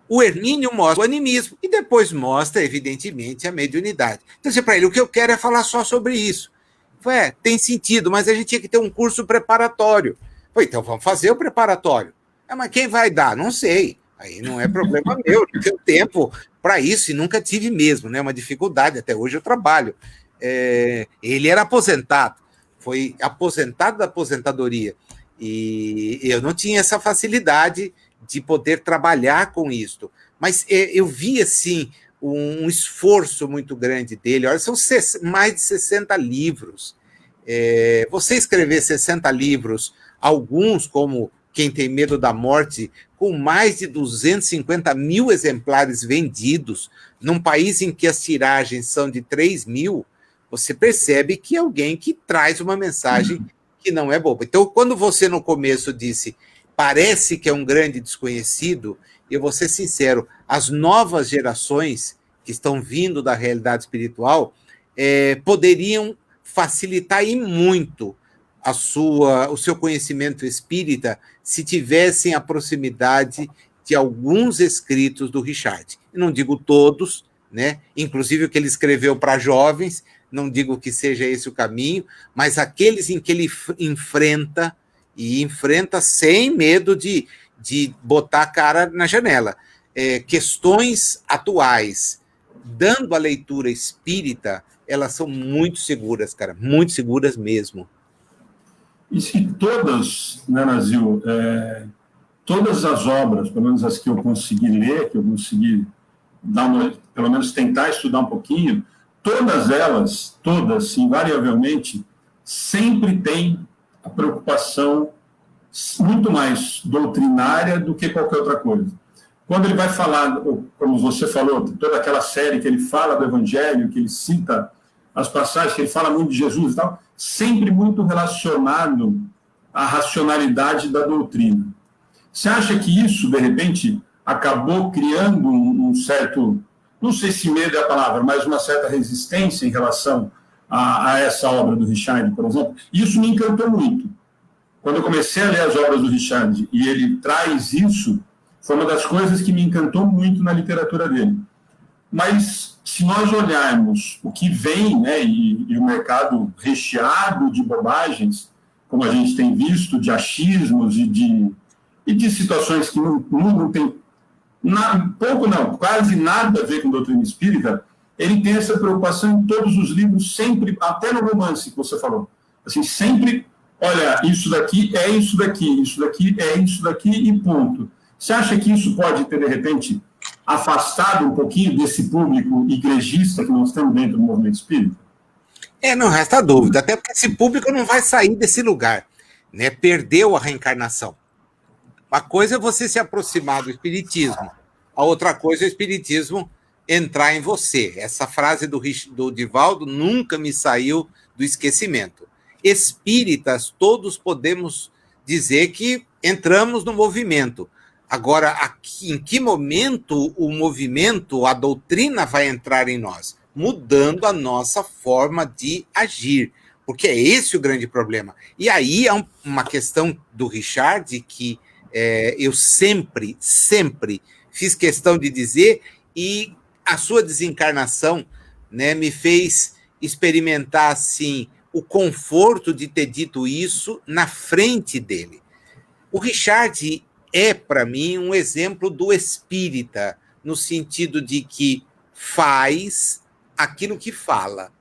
o Hermínio mostra o animismo e depois mostra, evidentemente, a mediunidade. Então, para ele, o que eu quero é falar só sobre isso. Tem sentido, mas a gente tinha que ter um curso preparatório. Então, vamos fazer o preparatório. Mas quem vai dar? Não sei. Aí não é problema meu, não tenho tempo para isso e nunca tive mesmo, né? Uma dificuldade, até hoje eu trabalho. Ele era aposentado, foi aposentado da aposentadoria, e eu não tinha essa facilidade de poder trabalhar com isso, mas eu vi, assim, um esforço muito grande dele. Olha, são mais de 60 livros. Você escrever 60 livros, alguns, como Quem Tem Medo da Morte, com mais de 250 mil exemplares vendidos, num país em que as tiragens são de 3 mil, você percebe que é alguém que traz uma mensagem que não é boba. Então, quando você no começo disse, parece que é um grande desconhecido, eu vou ser sincero, as novas gerações que estão vindo da realidade espiritual poderiam facilitar e muito o seu conhecimento espírita se tivessem a proximidade de alguns escritos do Richard. Eu não digo todos, né? Inclusive o que ele escreveu para jovens, não digo que seja esse o caminho, mas aqueles em que ele enfrenta sem medo de botar a cara na janela. Questões atuais, dando a leitura espírita, elas são muito seguras, cara, muito seguras mesmo. E se todas, né, Nazil, todas as obras, pelo menos as que eu consegui ler, que eu consegui pelo menos tentar estudar um pouquinho, todas elas, invariavelmente, sempre tem a preocupação muito mais doutrinária do que qualquer outra coisa. Quando ele vai falar, como você falou, toda aquela série que ele fala do Evangelho, que ele cita as passagens, que ele fala muito de Jesus e tal, sempre muito relacionado à racionalidade da doutrina. Você acha que isso, de repente, acabou criando um certo, não sei se medo é a palavra, mas uma certa resistência em relação a essa obra do Richard, por exemplo? Isso me encantou muito. Quando eu comecei a ler as obras do Richard e ele traz isso, foi uma das coisas que me encantou muito na literatura dele. Mas, se nós olharmos o que vem, né, e o mercado recheado de bobagens, como a gente tem visto, de achismos e de situações que não tem quase nada a ver com doutrina espírita, ele tem essa preocupação em todos os livros, sempre, até no romance que você falou. Assim, sempre, olha, isso daqui é isso daqui, isso daqui é isso daqui e ponto. Você acha que isso pode ter, de repente, afastado um pouquinho desse público igrejista que nós temos dentro do movimento espírita? Não resta dúvida, até porque esse público não vai sair desse lugar, né? Perdeu a reencarnação. Uma coisa é você se aproximar do espiritismo, a outra coisa é o espiritismo entrar em você. Essa frase do Divaldo nunca me saiu do esquecimento. Espíritas, todos podemos dizer que entramos no movimento. Agora, aqui, em que momento o movimento, a doutrina vai entrar em nós? Mudando a nossa forma de agir, porque é esse o grande problema. E aí é uma questão do Richard que eu sempre fiz questão de dizer, e a sua desencarnação, né, me fez experimentar assim, o conforto de ter dito isso na frente dele. O Richard é, para mim, um exemplo do espírita, no sentido de que faz aquilo que fala.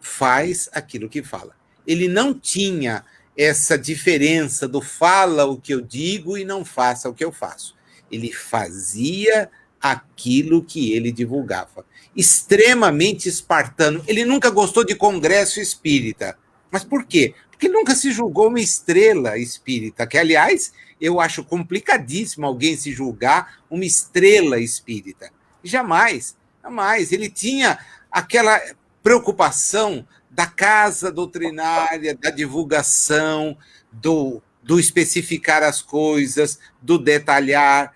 Faz aquilo que fala. Ele não tinha essa diferença do fala o que eu digo e não faça o que eu faço. Ele fazia aquilo que ele divulgava. Extremamente espartano. Ele nunca gostou de congresso espírita. Mas por quê? Porque nunca se julgou uma estrela espírita, que, aliás, eu acho complicadíssimo alguém se julgar uma estrela espírita. Jamais, jamais. Ele tinha aquela preocupação da casa doutrinária, da divulgação, do especificar as coisas, do detalhar,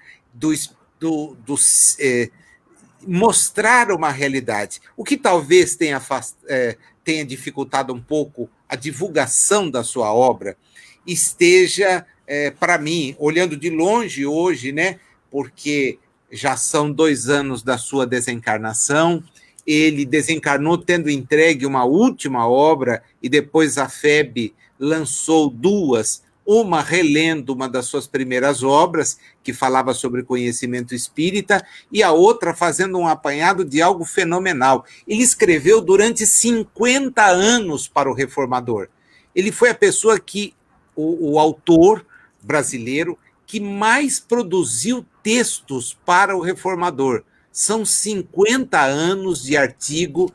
mostrar uma realidade. O que talvez tenha dificultado um pouco a divulgação da sua obra esteja, para mim, olhando de longe hoje, né, porque já são 2 anos da sua desencarnação, ele desencarnou tendo entregue uma última obra e depois a FEB lançou 2, uma relendo uma das suas primeiras obras, que falava sobre conhecimento espírita, e a outra fazendo um apanhado de algo fenomenal. Ele escreveu durante 50 anos para o Reformador. Ele foi a pessoa que, o autor brasileiro, que mais produziu textos para o Reformador. São 50 anos de artigos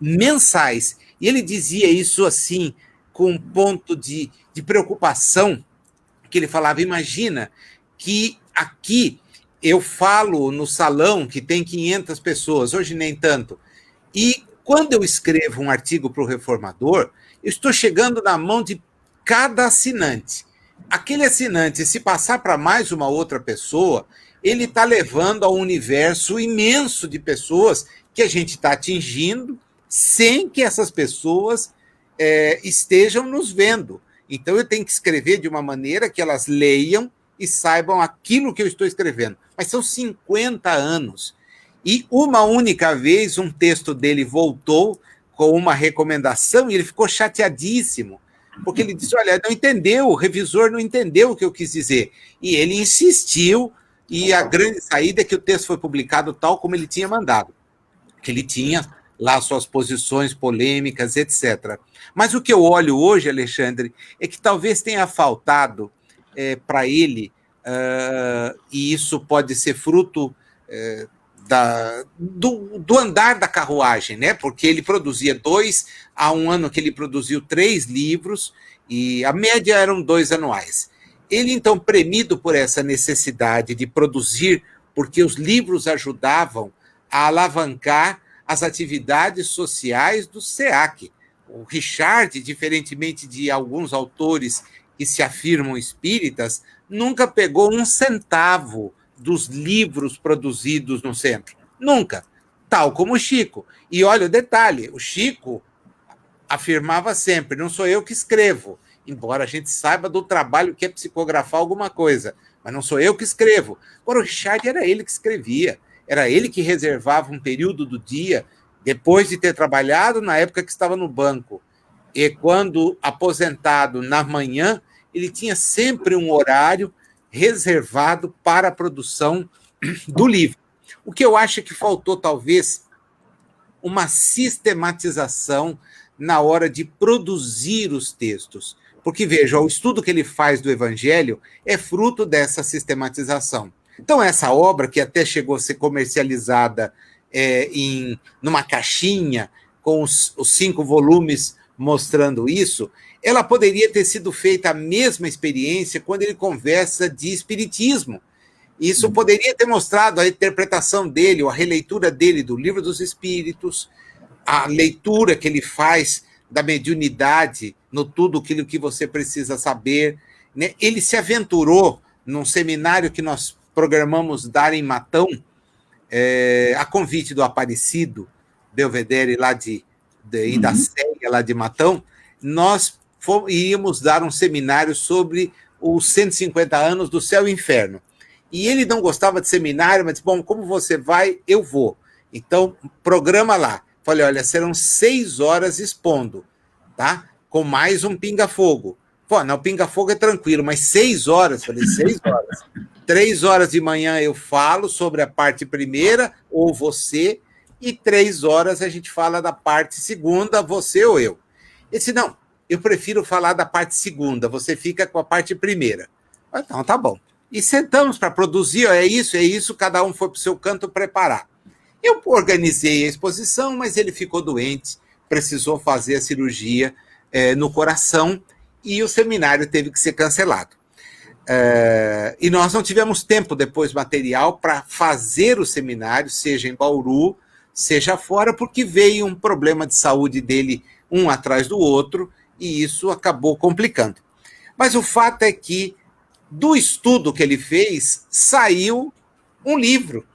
mensais. E ele dizia isso assim, com um ponto de preocupação, que ele falava, imagina que aqui eu falo no salão que tem 500 pessoas, hoje nem tanto, e quando eu escrevo um artigo para o Reformador, eu estou chegando na mão de cada assinante. Aquele assinante, se passar para mais uma outra pessoa, ele está levando a um universo imenso de pessoas que a gente está atingindo sem que essas pessoas estejam nos vendo. Então, eu tenho que escrever de uma maneira que elas leiam e saibam aquilo que eu estou escrevendo. Mas são 50 anos. E uma única vez, um texto dele voltou com uma recomendação e ele ficou chateadíssimo, porque ele disse, olha, não entendeu, o revisor não entendeu o que eu quis dizer. E ele insistiu, e a grande saída é que o texto foi publicado tal como ele tinha mandado, que ele tinha lá suas posições polêmicas, etc. Mas o que eu olho hoje, Alexandre, é que talvez tenha faltado para ele, e isso pode ser fruto do andar da carruagem, né? Porque ele produzia 2, há um ano que ele produziu 3 livros, e a média eram 2 anuais. Ele, então, premido por essa necessidade de produzir, porque os livros ajudavam a alavancar as atividades sociais do SEAC. O Richard, diferentemente de alguns autores que se afirmam espíritas, nunca pegou um centavo dos livros produzidos no centro. Nunca. Tal como o Chico. E olha o detalhe, o Chico afirmava sempre, não sou eu que escrevo, embora a gente saiba do trabalho que é psicografar alguma coisa, mas não sou eu que escrevo. Agora, o Richard era ele que escrevia, era ele que reservava um período do dia, depois de ter trabalhado na época que estava no banco, e quando aposentado na manhã, ele tinha sempre um horário reservado para a produção do livro. O que eu acho que faltou, talvez, uma sistematização na hora de produzir os textos. Porque, veja, o estudo que ele faz do Evangelho é fruto dessa sistematização. Então, essa obra, que até chegou a ser comercializada numa caixinha, com os 5 volumes mostrando isso, ela poderia ter sido feita a mesma experiência quando ele conversa de espiritismo. Isso poderia ter mostrado a interpretação dele, ou a releitura dele do Livro dos Espíritos, a leitura que ele faz da mediunidade no Tudo Aquilo que Você Precisa Saber. Né? Ele se aventurou num seminário que nós programamos dar em Matão, a convite do Aparecido Belvedere, lá e da Célia, lá de Matão. Nós iríamos dar um seminário sobre os 150 anos do Céu e Inferno. E ele não gostava de seminário, mas disse, bom, como você vai, eu vou. Então, programa lá. Falei, olha, serão 6 horas expondo, tá? Com mais um pinga-fogo. Pô, não, pinga-fogo é tranquilo, mas 6 horas, falei, 6 horas. 3 horas de manhã eu falo sobre a parte primeira, ou você, e 3 horas a gente fala da parte segunda, você ou eu. Ele disse, não, eu prefiro falar da parte segunda, você fica com a parte primeira. Então, tá bom. E sentamos para produzir, é isso, cada um foi para o seu canto preparar. Eu organizei a exposição, mas ele ficou doente, precisou fazer a cirurgia no coração e o seminário teve que ser cancelado. E nós não tivemos tempo depois material para fazer o seminário, seja em Bauru, seja fora, porque veio um problema de saúde dele um atrás do outro e isso acabou complicando. Mas o fato é que do estudo que ele fez, saiu um livro.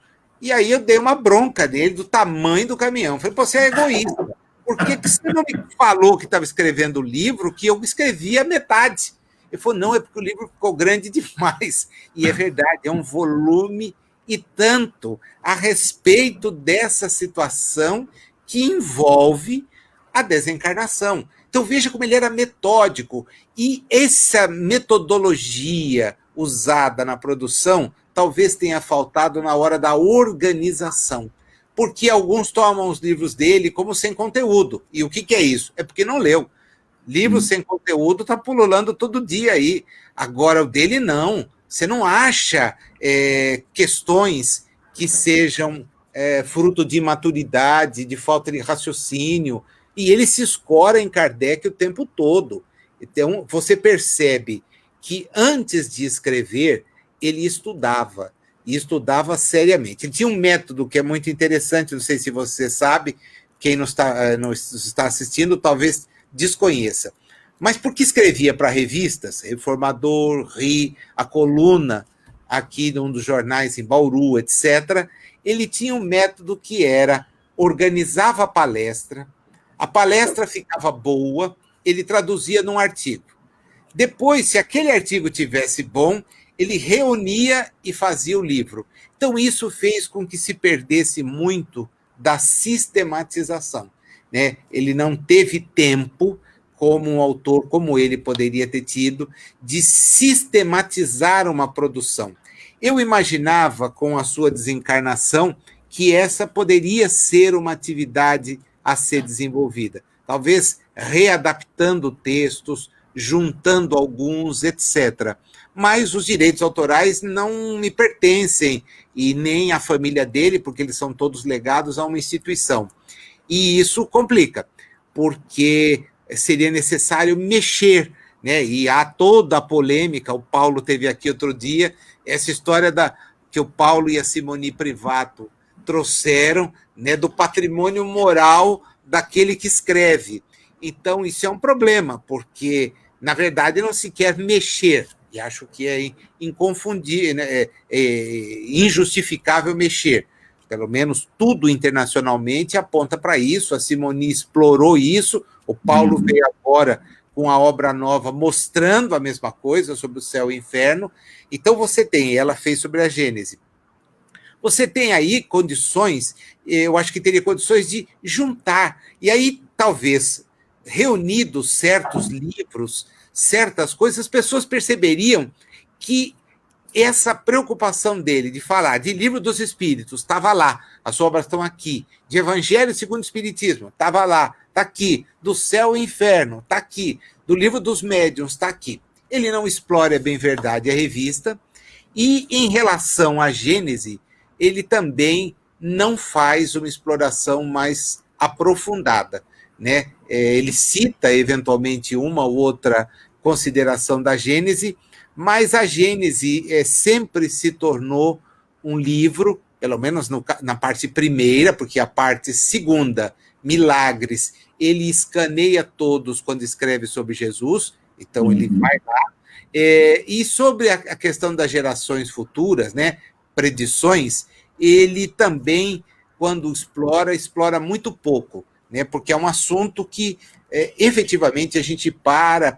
E aí eu dei uma bronca dele do tamanho do caminhão. Falei, pô, você é egoísta. Por que você não me falou que estava escrevendo o livro que eu escrevi a metade? Ele falou, não, é porque o livro ficou grande demais. E é verdade, é um volume e tanto a respeito dessa situação que envolve a desencarnação. Então, veja como ele era metódico. E essa metodologia usada na produção talvez tenha faltado na hora da organização. Porque alguns tomam os livros dele como sem conteúdo. E o que é isso? É porque não leu. Livro sem conteúdo está pululando todo dia aí. Agora, o dele não. Você não acha questões que sejam fruto de imaturidade, de falta de raciocínio. E ele se escora em Kardec o tempo todo. Então, você percebe que antes de escrever, ele estudava, e estudava seriamente. Ele tinha um método que é muito interessante, não sei se você sabe, quem nos está assistindo talvez desconheça. Mas porque escrevia para revistas, Reformador, A Coluna, aqui num dos jornais em Bauru, etc., ele tinha um método que era, organizava a palestra ficava boa, ele traduzia num artigo. Depois, se aquele artigo tivesse bom, ele reunia e fazia o livro. Então, isso fez com que se perdesse muito da sistematização. Né? Ele não teve tempo, como um autor como ele poderia ter tido, de sistematizar uma produção. Eu imaginava, com a sua desencarnação, que essa poderia ser uma atividade a ser desenvolvida. Talvez readaptando textos, juntando alguns, etc. Mas os direitos autorais não me pertencem, e nem à família dele, porque eles são todos legados a uma instituição. E isso complica, porque seria necessário mexer, né? E há toda a polêmica, o Paulo teve aqui outro dia, essa história que o Paulo e a Simone Privato trouxeram, né, do patrimônio moral daquele que escreve. Então, isso é um problema, porque, na verdade, não se quer mexer, e acho que é inconfundível, né, injustificável mexer. Pelo menos tudo internacionalmente aponta para isso, a Simone explorou isso, o Paulo veio agora com a obra nova mostrando a mesma coisa sobre o céu e o inferno. Então você tem, ela fez sobre a Gênese. Você tem aí condições, eu acho que teria condições de juntar, e aí talvez reunidos certos livros, certas coisas, as pessoas perceberiam que essa preocupação dele de falar de Livro dos Espíritos, estava lá, as obras estão aqui, de Evangelho segundo o Espiritismo, estava lá, está aqui, do Céu e Inferno, está aqui, do Livro dos Médiuns, está aqui. Ele não explora, é bem verdade, a revista, e em relação à Gênese, ele também não faz uma exploração mais aprofundada, né? Ele cita, eventualmente, uma ou outra consideração da Gênese, mas a Gênese sempre se tornou um livro, pelo menos na parte primeira, porque a parte segunda, Milagres, ele escaneia todos quando escreve sobre Jesus, então ele vai lá. E sobre a questão das gerações futuras, né, predições, ele também, quando explora muito pouco, né, porque é um assunto que efetivamente a gente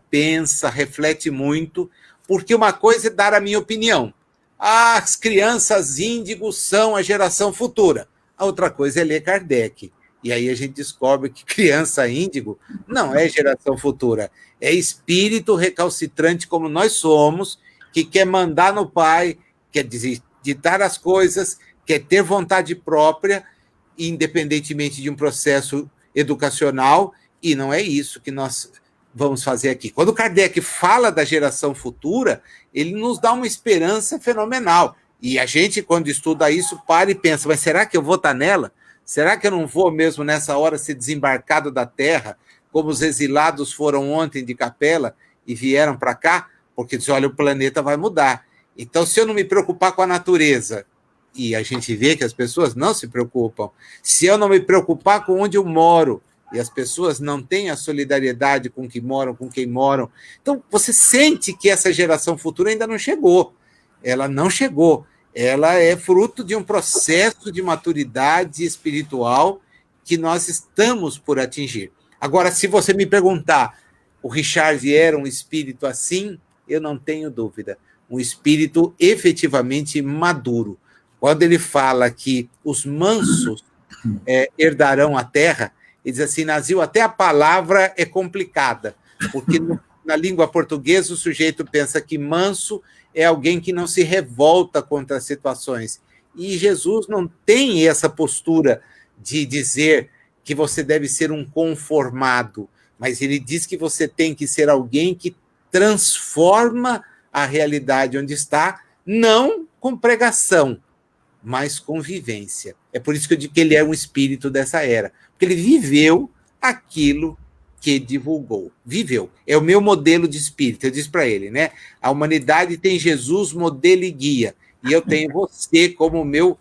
pensa, reflete muito, porque uma coisa é dar a minha opinião. As crianças índigos são a geração futura. A outra coisa é ler Kardec. E aí a gente descobre que criança índigo não é geração futura. É espírito recalcitrante como nós somos, que quer mandar no pai, quer ditar as coisas, quer ter vontade própria, independentemente de um processo educacional, e não é isso que nós vamos fazer aqui. Quando Kardec fala da geração futura, ele nos dá uma esperança fenomenal. E a gente, quando estuda isso, para e pensa, mas será que eu vou estar nela? Será que eu não vou mesmo nessa hora ser desembarcado da Terra, como os exilados foram ontem de Capela e vieram para cá? Porque diz, olha, o planeta vai mudar. Então, se eu não me preocupar com a natureza, e a gente vê que as pessoas não se preocupam, se eu não me preocupar com onde eu moro, e as pessoas não têm a solidariedade com quem moram. Então, você sente que essa geração futura ainda não chegou. Ela não chegou. Ela é fruto de um processo de maturidade espiritual que nós estamos por atingir. Agora, se você me perguntar, o Richard era um espírito assim? Eu não tenho dúvida. Um espírito efetivamente maduro. Quando ele fala que os mansos herdarão a terra, ele diz assim, Nazil, até a palavra é complicada, porque na língua portuguesa o sujeito pensa que manso é alguém que não se revolta contra as situações. E Jesus não tem essa postura de dizer que você deve ser um conformado, mas ele diz que você tem que ser alguém que transforma a realidade onde está, não com pregação, mas com vivência. É por isso que eu digo que ele é um espírito dessa era, porque ele viveu aquilo que divulgou. Viveu. É o meu modelo de espírito. Eu disse para ele, né? A humanidade tem Jesus, modelo e guia. E eu tenho você como meu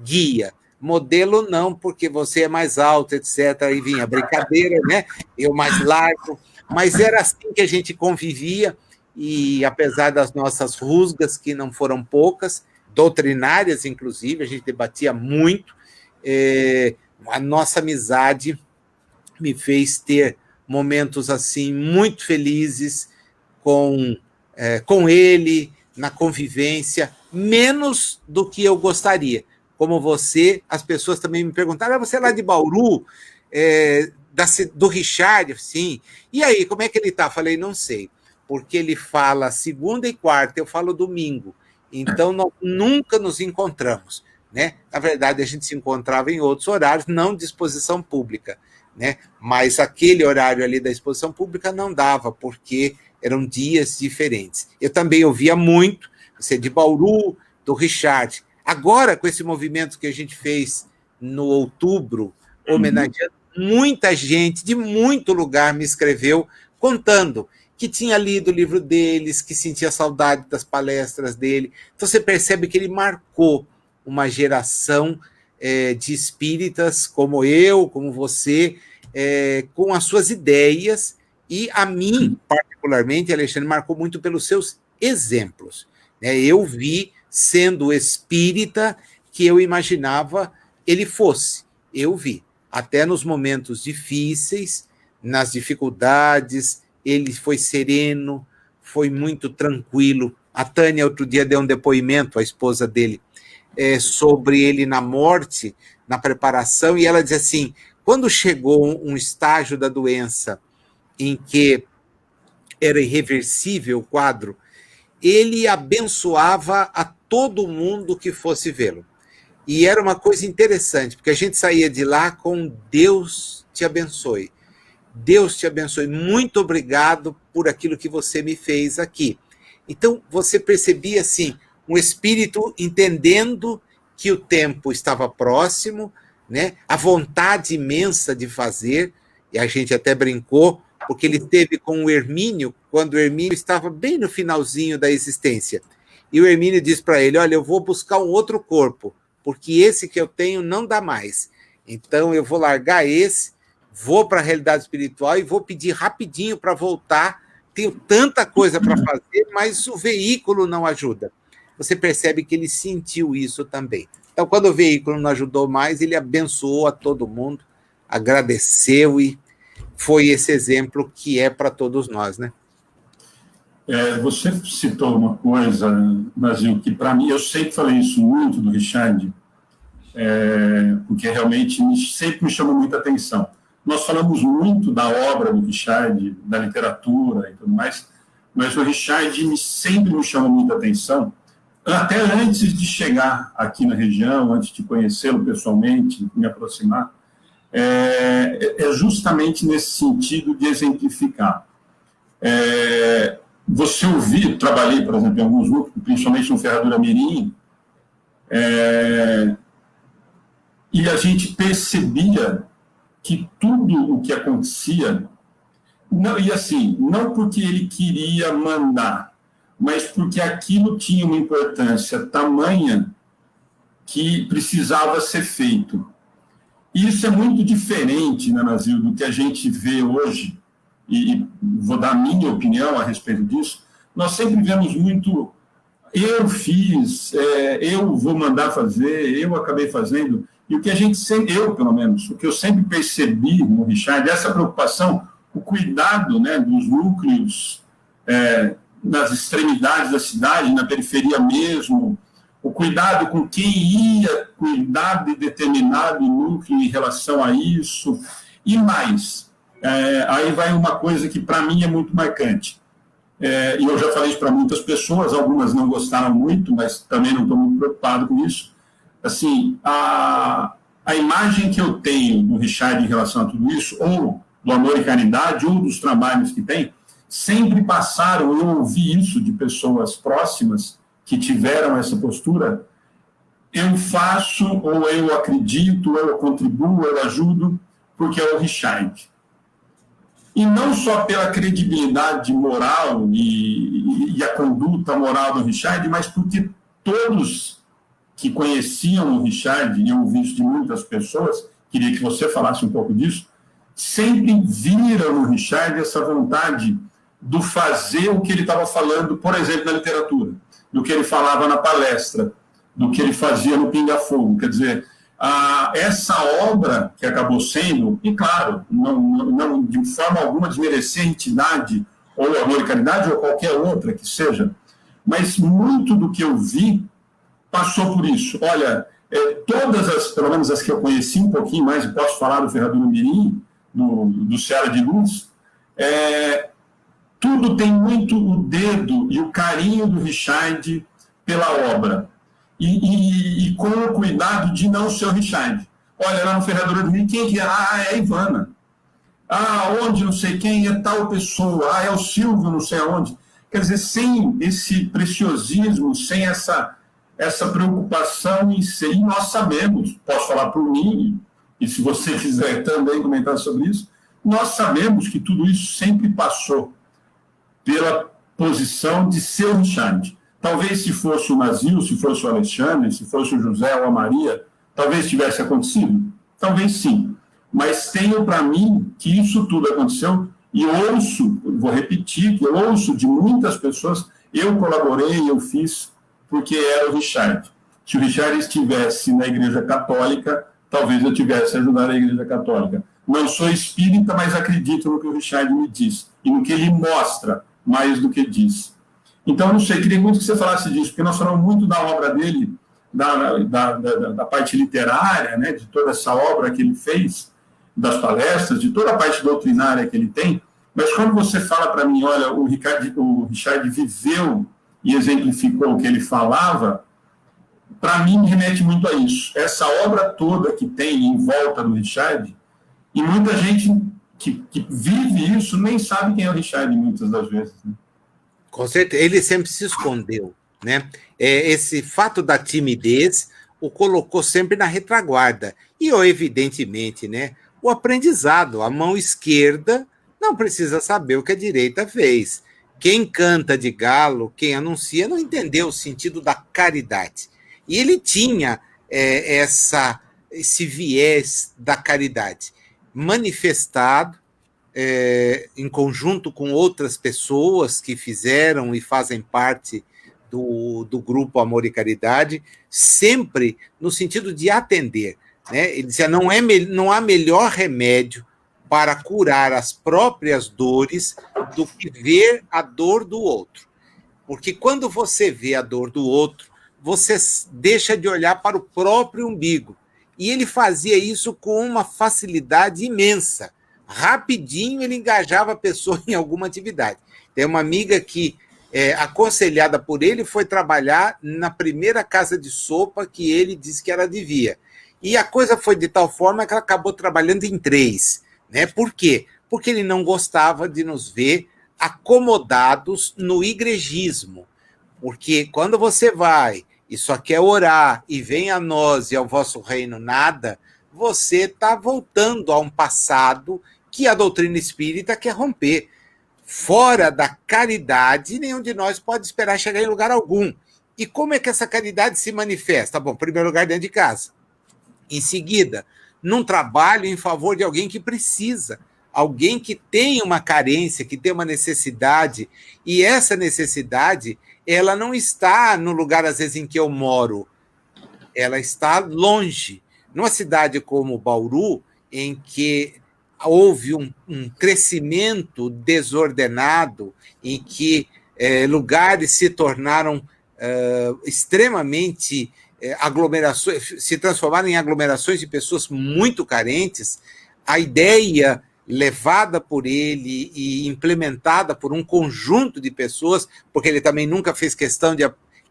guia. Modelo não, porque você é mais alto, etc. Aí vinha brincadeira, né? Eu mais largo. Mas era assim que a gente convivia. E apesar das nossas rusgas, que não foram poucas, doutrinárias, inclusive, a gente debatia muito, a nossa amizade me fez ter momentos assim muito felizes com ele, na convivência, menos do que eu gostaria. Como você, as pessoas também me perguntaram, você é lá de Bauru, do Richard? Sim. E aí, como é que ele está? Falei, não sei, porque ele fala segunda e quarta, eu falo domingo. Então, nós nunca nos encontramos, né? Na verdade, a gente se encontrava em outros horários, não de exposição pública. né? Mas aquele horário ali da exposição pública não dava, porque eram dias diferentes. Eu também ouvia muito, você de Bauru, do Richard. Agora, com esse movimento que a gente fez no outubro, homenageando, muita gente de muito lugar me escreveu contando que tinha lido o livro deles, que sentia saudade das palestras dele. Então você percebe que ele marcou uma geração de espíritas como eu, como você, com as suas ideias, e a mim, particularmente, Alexandre, marcou muito pelos seus exemplos. Eu vi, sendo espírita, que eu imaginava ele fosse. Eu vi. Até nos momentos difíceis, nas dificuldades, ele foi sereno, foi muito tranquilo. A Tânia, outro dia, deu um depoimento, a esposa dele, sobre ele na morte, na preparação, e ela diz assim, quando chegou um estágio da doença em que era irreversível o quadro, ele abençoava a todo mundo que fosse vê-lo. E era uma coisa interessante, porque a gente saía de lá com Deus te abençoe. Deus te abençoe. Muito obrigado por aquilo que você me fez aqui. Então, você percebia, assim, um espírito entendendo que o tempo estava próximo, né? A vontade imensa de fazer, e a gente até brincou, porque ele esteve com o Hermínio, quando o Hermínio estava bem no finalzinho da existência. E o Hermínio disse para ele, olha, eu vou buscar um outro corpo, porque esse que eu tenho não dá mais. Então, eu vou largar esse, vou para a realidade espiritual e vou pedir rapidinho para voltar. Tenho tanta coisa para fazer, mas o veículo não ajuda. Você percebe que ele sentiu isso também. Então, quando o veículo não ajudou mais, ele abençoou a todo mundo, agradeceu e foi esse exemplo que é para todos nós, né? Você citou uma coisa, Brasil, que para mim, eu sempre falei isso muito do Richard, porque realmente sempre me chamou muita atenção. Nós falamos muito da obra do Richard, da literatura e tudo mais, mas o Richard sempre me chamou muita atenção, até antes de chegar aqui na região, antes de conhecê-lo pessoalmente, me aproximar, justamente nesse sentido de exemplificar. Você ouviu, trabalhei, por exemplo, em alguns grupos, principalmente no Ferradura Mirim, e a gente percebia que tudo o que acontecia, não, e assim, não porque ele queria mandar, mas porque aquilo tinha uma importância tamanha que precisava ser feito. E isso é muito diferente, né, Brasil, do que a gente vê hoje, e vou dar a minha opinião a respeito disso. Nós sempre vemos muito, eu fiz, eu vou mandar fazer, eu acabei fazendo, e o que a gente sempre, eu pelo menos, o que eu sempre percebi no Richard, essa preocupação, o cuidado, né, dos núcleos, nas extremidades da cidade, na periferia mesmo, o cuidado com quem ia cuidar de determinado núcleo em relação a isso, e mais. Aí vai uma coisa que para mim é muito marcante. E eu já falei isso para muitas pessoas, algumas não gostaram muito, mas também não estou muito preocupado com isso. Assim, a imagem que eu tenho do Richard em relação a tudo isso, ou do Amor e Caridade, ou dos trabalhos que tem, sempre passaram, eu ouvi isso de pessoas próximas que tiveram essa postura, eu faço, ou eu acredito, ou eu contribuo, eu ajudo, porque é o Richard. E não só pela credibilidade moral e a conduta moral do Richard, mas porque todos que conheciam o Richard, e eu ouvi isso de muitas pessoas, queria que você falasse um pouco disso, sempre viram no Richard essa vontade do fazer o que ele estava falando, por exemplo, na literatura, do que ele falava na palestra, do que ele fazia no Pinga Fogo. Quer dizer, essa obra que acabou sendo, e claro, não de forma alguma desmerecer a entidade, ou Amor e Caridade, ou qualquer outra que seja, mas muito do que eu vi passou por isso. Olha, todas as, pelo menos as que eu conheci um pouquinho mais, e posso falar do Ferradura Mirim, do Seara de Luz, tudo tem muito o dedo e o carinho do Richard pela obra. E com o cuidado de não ser o Richard. Olha, lá no Ferradura do Mirim, quem que é? É a Ivana. onde não sei quem é tal pessoa, é o Silvio não sei aonde. Quer dizer, sem esse preciosismo, sem essa preocupação em ser, e nós sabemos, posso falar por mim, e se você quiser também comentar sobre isso, nós sabemos que tudo isso sempre passou pela posição de ser o Richard. Talvez se fosse o Mazil, se fosse o Alexandre, se fosse o José ou a Maria, talvez tivesse acontecido? Talvez sim. Mas tenho para mim que isso tudo aconteceu e ouço, vou repetir, que eu ouço de muitas pessoas, eu colaborei, eu fiz, porque era o Richard. Se o Richard estivesse na Igreja Católica, talvez eu tivesse ajudado a Igreja Católica. Não sou espírita, mas acredito no que o Richard me diz e no que ele mostra, mais do que diz. Então, não sei, queria muito que você falasse disso, porque nós falamos muito da obra dele, da parte literária, né, de toda essa obra que ele fez, das palestras, de toda a parte doutrinária que ele tem, mas quando você fala para mim, olha, o Richard viveu e exemplificou o que ele falava, para mim me remete muito a isso. Essa obra toda que tem em volta do Richard, e muita gente que vive isso nem sabe quem é o Richard muitas das vezes. Né? Com certeza, ele sempre se escondeu, né? Esse fato da timidez o colocou sempre na retaguarda. E, evidentemente, né, o aprendizado, a mão esquerda não precisa saber o que a direita fez. Quem canta de galo, quem anuncia, não entendeu o sentido da caridade. E ele tinha esse viés da caridade manifestado em conjunto com outras pessoas que fizeram e fazem parte do grupo Amor e Caridade, sempre no sentido de atender. Né? Ele dizia, não há melhor remédio para curar as próprias dores do que ver a dor do outro. Porque quando você vê a dor do outro, você deixa de olhar para o próprio umbigo. E ele fazia isso com uma facilidade imensa. Rapidinho ele engajava a pessoa em alguma atividade. Tem uma amiga que, aconselhada por ele, foi trabalhar na primeira casa de sopa que ele disse que ela devia. E a coisa foi de tal forma que ela acabou trabalhando em 3. Né? Por quê? Porque ele não gostava de nos ver acomodados no igrejismo. Porque quando você vai e só quer orar e vem a nós e ao vosso reino nada, você está voltando a um passado que a doutrina espírita quer romper. Fora da caridade, nenhum de nós pode esperar chegar em lugar algum. E como é que essa caridade se manifesta? Bom, em primeiro lugar, dentro de casa. Em seguida, num trabalho em favor de alguém que precisa, alguém que tem uma carência, que tem uma necessidade, e essa necessidade, ela não está no lugar, às vezes, em que eu moro, ela está longe. Numa cidade como Bauru, em que houve um crescimento desordenado, em que lugares se tornaram extremamente aglomerações, se transformaram em aglomerações de pessoas muito carentes, a ideia levada por ele e implementada por um conjunto de pessoas, porque ele também nunca fez questão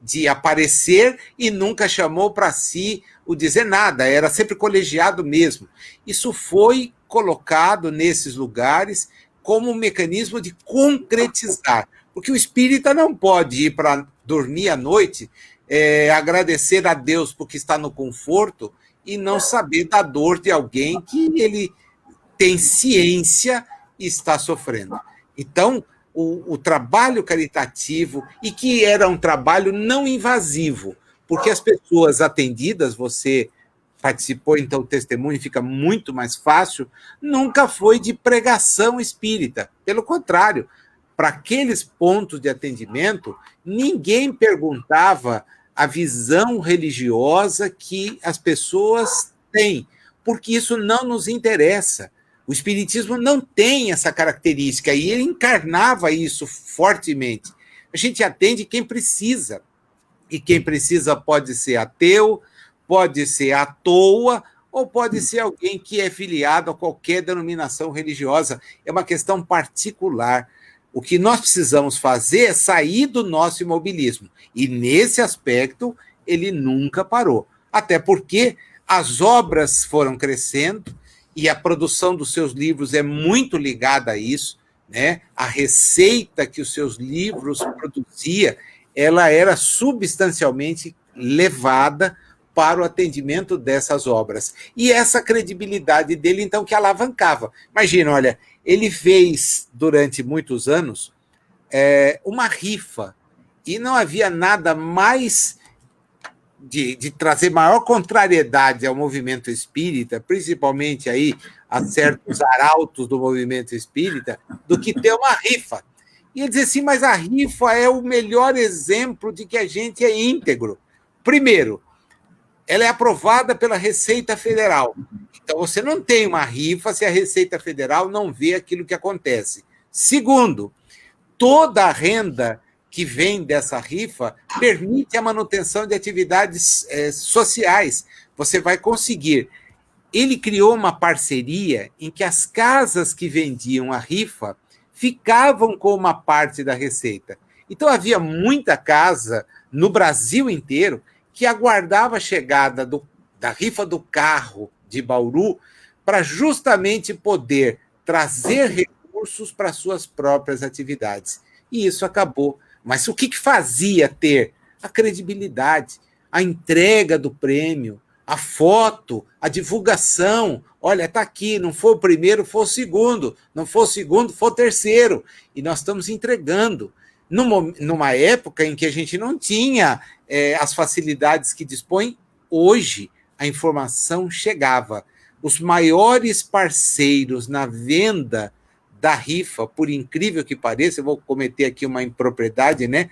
de aparecer e nunca chamou para si o dizer nada, era sempre colegiado mesmo. Isso foi colocado nesses lugares como um mecanismo de concretizar, porque o espírita não pode ir para dormir à noite, agradecer a Deus porque está no conforto e não saber da dor de alguém que ele tem ciência e está sofrendo. Então, o trabalho caritativo, e que era um trabalho não invasivo, porque as pessoas atendidas, você participou, então o testemunho fica muito mais fácil, nunca foi de pregação espírita. Pelo contrário, para aqueles pontos de atendimento, ninguém perguntava a visão religiosa que as pessoas têm, porque isso não nos interessa. O espiritismo não tem essa característica, e ele encarnava isso fortemente. A gente atende quem precisa, e quem precisa pode ser ateu, pode ser à toa, ou pode ser alguém que é filiado a qualquer denominação religiosa. É uma questão particular. O que nós precisamos fazer é sair do nosso imobilismo. E, nesse aspecto, ele nunca parou. Até porque as obras foram crescendo e a produção dos seus livros é muito ligada a isso, né? A receita que os seus livros produzia, ela era substancialmente levada para o atendimento dessas obras. E essa credibilidade dele, então, que alavancava. Imagina, olha, ele fez, durante muitos anos, uma rifa, e não havia nada mais de trazer maior contrariedade ao movimento espírita, principalmente aí a certos arautos do movimento espírita, do que ter uma rifa. E ele dizia assim, mas a rifa é o melhor exemplo de que a gente é íntegro. Primeiro, ela é aprovada pela Receita Federal. Então, você não tem uma rifa se a Receita Federal não vê aquilo que acontece. Segundo, toda a renda que vem dessa rifa permite a manutenção de atividades sociais. Você vai conseguir. Ele criou uma parceria em que as casas que vendiam a rifa ficavam com uma parte da receita. Então, havia muita casa no Brasil inteiro que aguardava a chegada da rifa do carro de Bauru para justamente poder trazer recursos para suas próprias atividades. E isso acabou. Mas o que fazia ter? A credibilidade, a entrega do prêmio, a foto, a divulgação. Olha, está aqui, não foi o primeiro, foi o segundo. Não foi o segundo, foi o terceiro. E nós estamos entregando. Numa época em que a gente não tinha as facilidades que dispõe, hoje a informação chegava. Os maiores parceiros na venda da rifa, por incrível que pareça, eu vou cometer aqui uma impropriedade, né?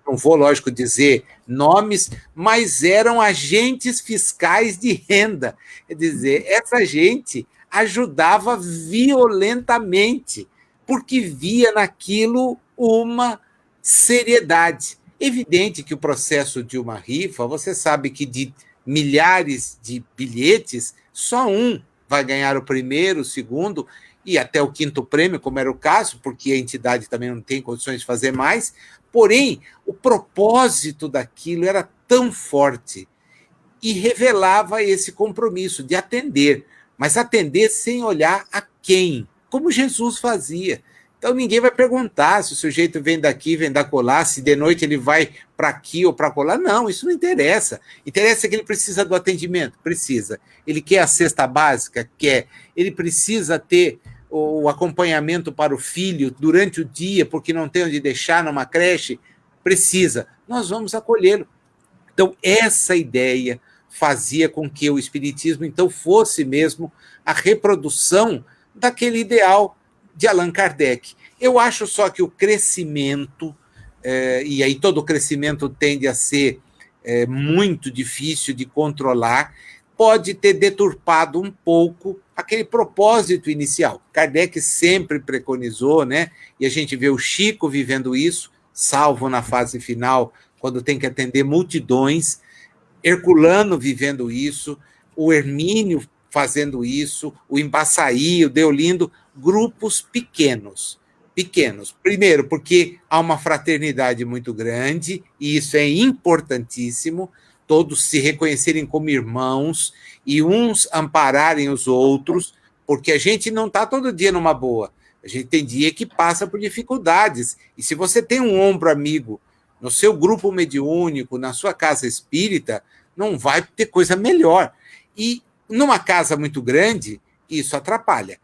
Não vou, lógico, dizer nomes, mas eram agentes fiscais de renda. Quer dizer, essa gente ajudava violentamente, porque via naquilo uma seriedade. Evidente que o processo de uma rifa, você sabe que de milhares de bilhetes, só um vai ganhar o primeiro, o segundo, e até o quinto prêmio, como era o caso, porque a entidade também não tem condições de fazer mais. Porém, o propósito daquilo era tão forte e revelava esse compromisso de atender, mas atender sem olhar a quem, como Jesus fazia. Então, ninguém vai perguntar se o sujeito vem daqui, vem da colar, se de noite ele vai para aqui ou para colar. Não, isso não interessa. Interessa que ele precisa do atendimento? Precisa. Ele quer a cesta básica? Quer. Ele precisa ter o acompanhamento para o filho durante o dia, porque não tem onde deixar numa creche? Precisa. Nós vamos acolhê-lo. Então, essa ideia fazia com que o Espiritismo, então, fosse mesmo a reprodução daquele ideal de Allan Kardec. Eu acho só que o crescimento, e aí todo crescimento tende a ser muito difícil de controlar, pode ter deturpado um pouco aquele propósito inicial. Kardec sempre preconizou, né? E a gente vê o Chico vivendo isso, salvo na fase final, quando tem que atender multidões, Herculano vivendo isso, o Hermínio fazendo isso, o Embaçaí, o Deolindo, grupos pequenos. Primeiro, porque há uma fraternidade muito grande, e isso é importantíssimo, todos se reconhecerem como irmãos e uns ampararem os outros, porque a gente não está todo dia numa boa. A gente tem dia que passa por dificuldades. E se você tem um ombro amigo no seu grupo mediúnico, na sua casa espírita, não vai ter coisa melhor. E numa casa muito grande, isso atrapalha.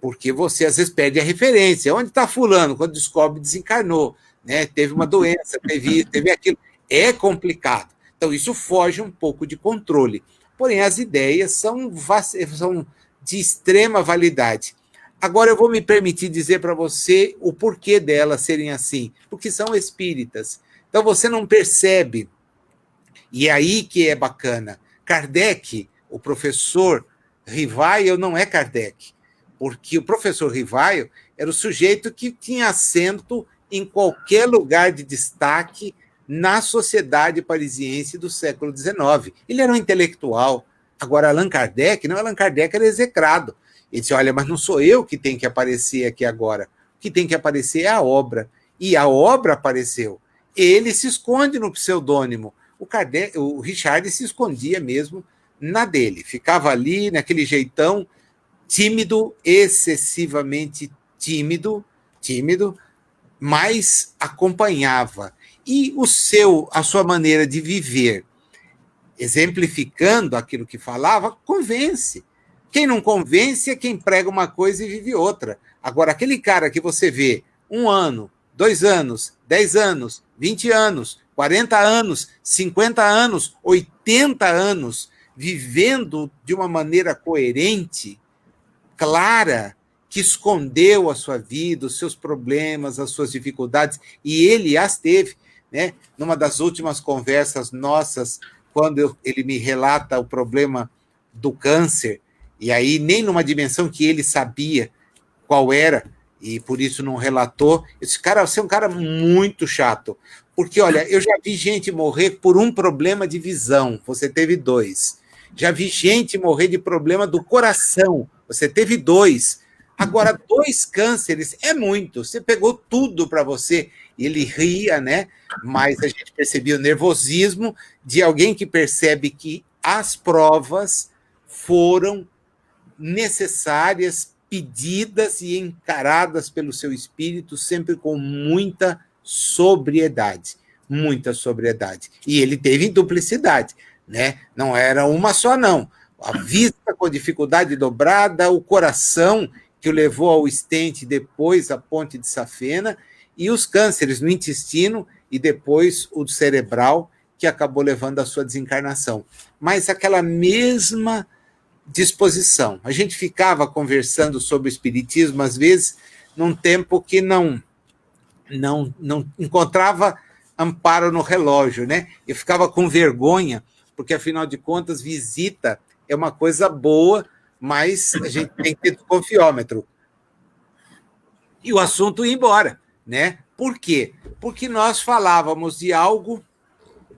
Porque você, às vezes, perde a referência. Onde está fulano? Quando descobre, desencarnou. Né? Teve uma doença, teve aquilo. É complicado. Então, isso foge um pouco de controle. Porém, as ideias são de extrema validade. Agora, eu vou me permitir dizer para você o porquê delas serem assim. Porque são espíritas. Então, você não percebe. E é aí que é bacana. Kardec, o professor Rivaio, não é Kardec. Porque o professor Rivaio era o sujeito que tinha assento em qualquer lugar de destaque na sociedade parisiense do século XIX. Ele era um intelectual. Agora, Allan Kardec, não, Allan Kardec era execrado. Ele disse, olha, mas não sou eu que tenho que aparecer aqui agora. O que tem que aparecer é a obra. E a obra apareceu. Ele se esconde no pseudônimo. O Richard se escondia mesmo na dele, ficava ali naquele jeitão tímido, excessivamente tímido, mas acompanhava. E a sua maneira de viver, exemplificando aquilo que falava, convence. Quem não convence é quem prega uma coisa e vive outra. Agora, aquele cara que você vê 1 ano, 2 anos, 10 anos, 20 anos, 40 anos, 50 anos, 80 anos, vivendo de uma maneira coerente, clara, que escondeu a sua vida, os seus problemas, as suas dificuldades, e ele as teve, né? Numa das últimas conversas nossas, quando ele me relata o problema do câncer, e aí nem numa dimensão que ele sabia qual era, e por isso não relatou. Esse cara, você é um cara muito chato, porque, olha, eu já vi gente morrer por um problema de visão, você teve 2. Já vi gente morrer de problema do coração, você teve 2. Agora, 2 cânceres é muito, você pegou tudo para você. E ele ria, né? Mas a gente percebia o nervosismo de alguém que percebe que as provas foram necessárias, pedidas e encaradas pelo seu espírito, sempre com muita sobriedade. Muita sobriedade. E ele teve duplicidade, né? Não era uma só, não. A vista com dificuldade dobrada, o coração que o levou ao estente, depois à ponte de safena, e os cânceres no intestino e depois o cerebral, que acabou levando à sua desencarnação. Mas aquela mesma disposição. A gente ficava conversando sobre o espiritismo, às vezes, num tempo que não encontrava amparo no relógio, né? Eu ficava com vergonha, porque, afinal de contas, visita é uma coisa boa, mas a gente tem que ter confiômetro. E o assunto ia embora, né? Por quê? Porque nós falávamos de algo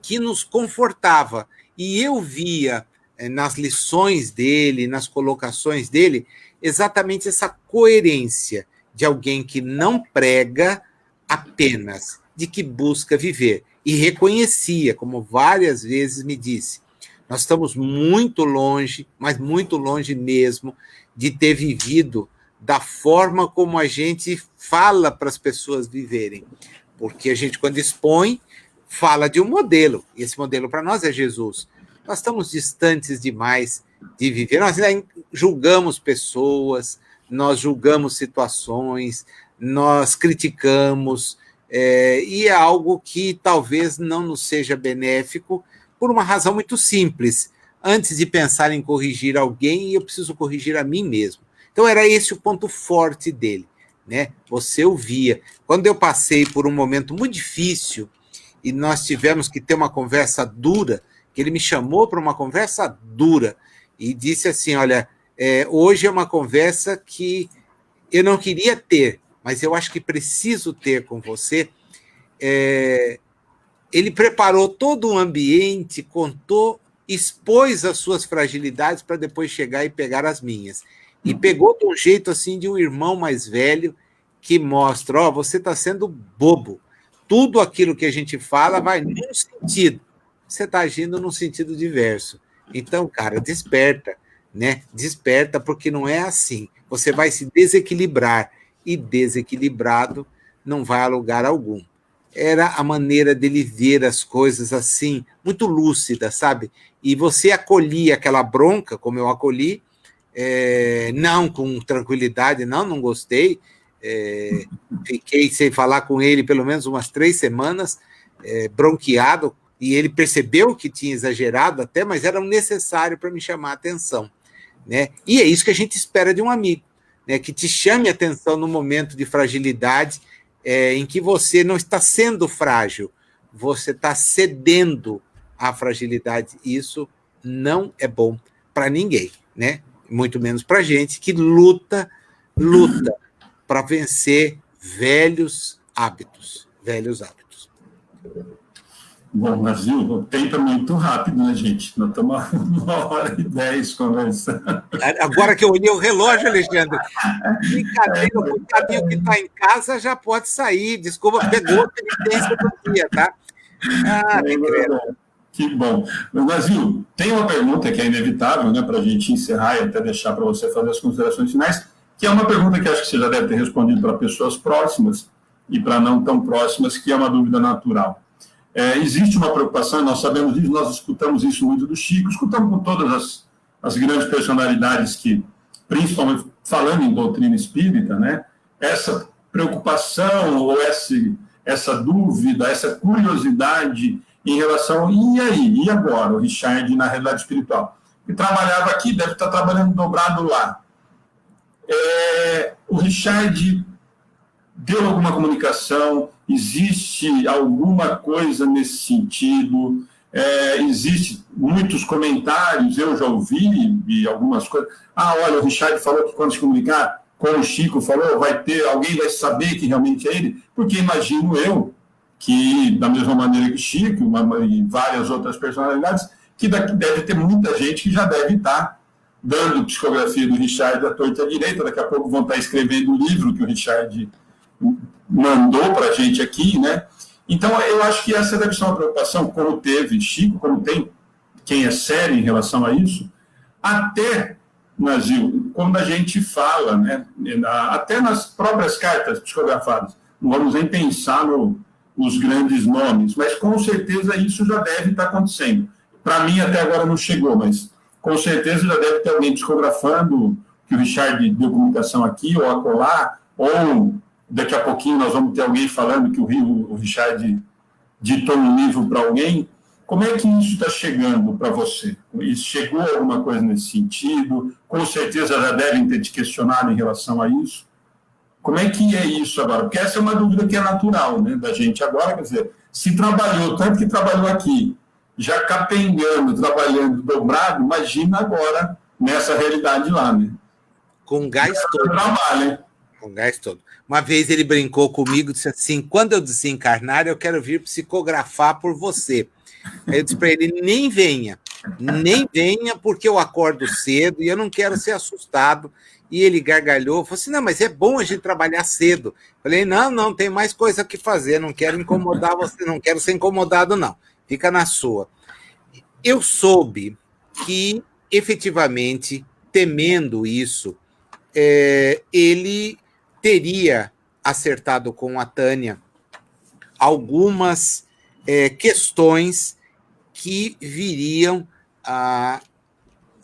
que nos confortava. E eu via nas lições dele, nas colocações dele, exatamente essa coerência de alguém que não prega apenas, de que busca viver. E reconhecia, como várias vezes me disse, nós estamos muito longe, mas muito longe mesmo, de ter vivido da forma como a gente fala para as pessoas viverem. Porque a gente, quando expõe, fala de um modelo, e esse modelo para nós é Jesus. Nós estamos distantes demais de viver, nós ainda julgamos pessoas, nós julgamos situações, nós criticamos, e é algo que talvez não nos seja benéfico, por uma razão muito simples. Antes de pensar em corrigir alguém, eu preciso corrigir a mim mesmo. Então, era esse o ponto forte dele, né? Você ouvia. Quando eu passei por um momento muito difícil e nós tivemos que ter uma conversa dura, que ele me chamou para uma conversa dura e disse assim, olha, hoje é uma conversa que eu não queria ter, mas eu acho que preciso ter com você. Ele preparou todo o ambiente, contou, expôs as suas fragilidades para depois chegar e pegar as minhas. E pegou de um jeito assim de um irmão mais velho que mostra, você está sendo bobo. Tudo aquilo que a gente fala vai num sentido. Você está agindo num sentido diverso. Então, cara, desperta, né? Desperta, porque não é assim. Você vai se desequilibrar, e desequilibrado não vai a lugar algum. Era a maneira dele ver as coisas assim, muito lúcida, sabe? E você acolhia aquela bronca, como eu acolhi, não com tranquilidade, não gostei, fiquei sem falar com ele pelo menos umas 3 semanas, bronqueado, e ele percebeu que tinha exagerado até, mas era necessário para me chamar a atenção, né? E é isso que a gente espera de um amigo, né? Que te chame a atenção no momento de fragilidade, em que você não está sendo frágil, você está cedendo à fragilidade. Isso não é bom para ninguém, né? Muito menos para a gente que luta para vencer velhos hábitos. Bom, mas viu, o tempo é muito rápido, né, gente? Nós estamos a 1h10 conversando. Agora que eu olhei o relógio, Alexandre, brincadeira, o coitadinho que está em casa já pode sair. Desculpa, pegou a penitência do dia, tá? Que credo. Que bom. Brasil, tem uma pergunta que é inevitável, né, para a gente encerrar e até deixar para você fazer as considerações finais, que é uma pergunta que acho que você já deve ter respondido para pessoas próximas e para não tão próximas, que é uma dúvida natural. Existe uma preocupação, nós sabemos disso, nós escutamos isso muito do Chico, escutamos com todas as grandes personalidades que, principalmente falando em doutrina espírita, né, essa preocupação ou essa dúvida, essa curiosidade em relação, e aí, e agora, o Richard na realidade espiritual? Que trabalhava aqui, deve estar trabalhando dobrado lá. O Richard deu alguma comunicação? Existe alguma coisa nesse sentido? Existe muitos comentários, eu já ouvi e algumas coisas. Olha, o Richard falou que quando se comunicar com o Chico, falou, alguém vai saber que realmente é ele, porque imagino eu que, da mesma maneira que o Chico e várias outras personalidades, que deve ter muita gente que já deve estar dando psicografia do Richard à torta e à direita, daqui a pouco vão estar escrevendo o livro que o Richard mandou para a gente aqui, né? Então, eu acho que essa deve ser uma preocupação, como teve Chico, como tem quem é sério em relação a isso, até, Brasil, quando a gente fala, né, até nas próprias cartas psicografadas, não vamos nem pensar nos grandes nomes, mas com certeza isso já deve estar acontecendo. Para mim, até agora não chegou, mas com certeza já deve ter alguém psicografando que o Richard deu comunicação aqui ou acolá, ou daqui a pouquinho nós vamos ter alguém falando que o Richard ditou um livro para alguém. Como é que isso está chegando para você? Chegou alguma coisa nesse sentido? Com certeza já devem ter te questionado em relação a isso. Como é que é isso agora? Porque essa é uma dúvida que é natural, né, da gente agora. Quer dizer, se trabalhou, tanto que trabalhou aqui, já capengando, trabalhando dobrado, imagina agora nessa realidade lá, né? Com gás todo. Trabalho, hein? Com gás todo. Uma vez ele brincou comigo, disse assim, quando eu desencarnar, eu quero vir psicografar por você. Aí eu disse para ele, nem venha, porque eu acordo cedo e eu não quero ser assustado. E ele gargalhou, falou assim, não, mas é bom a gente trabalhar cedo. Falei, não, tem mais coisa que fazer, não quero incomodar você, não quero ser incomodado, não. Fica na sua. Eu soube que, efetivamente, temendo isso, ele teria acertado com a Tânia algumas questões que viriam a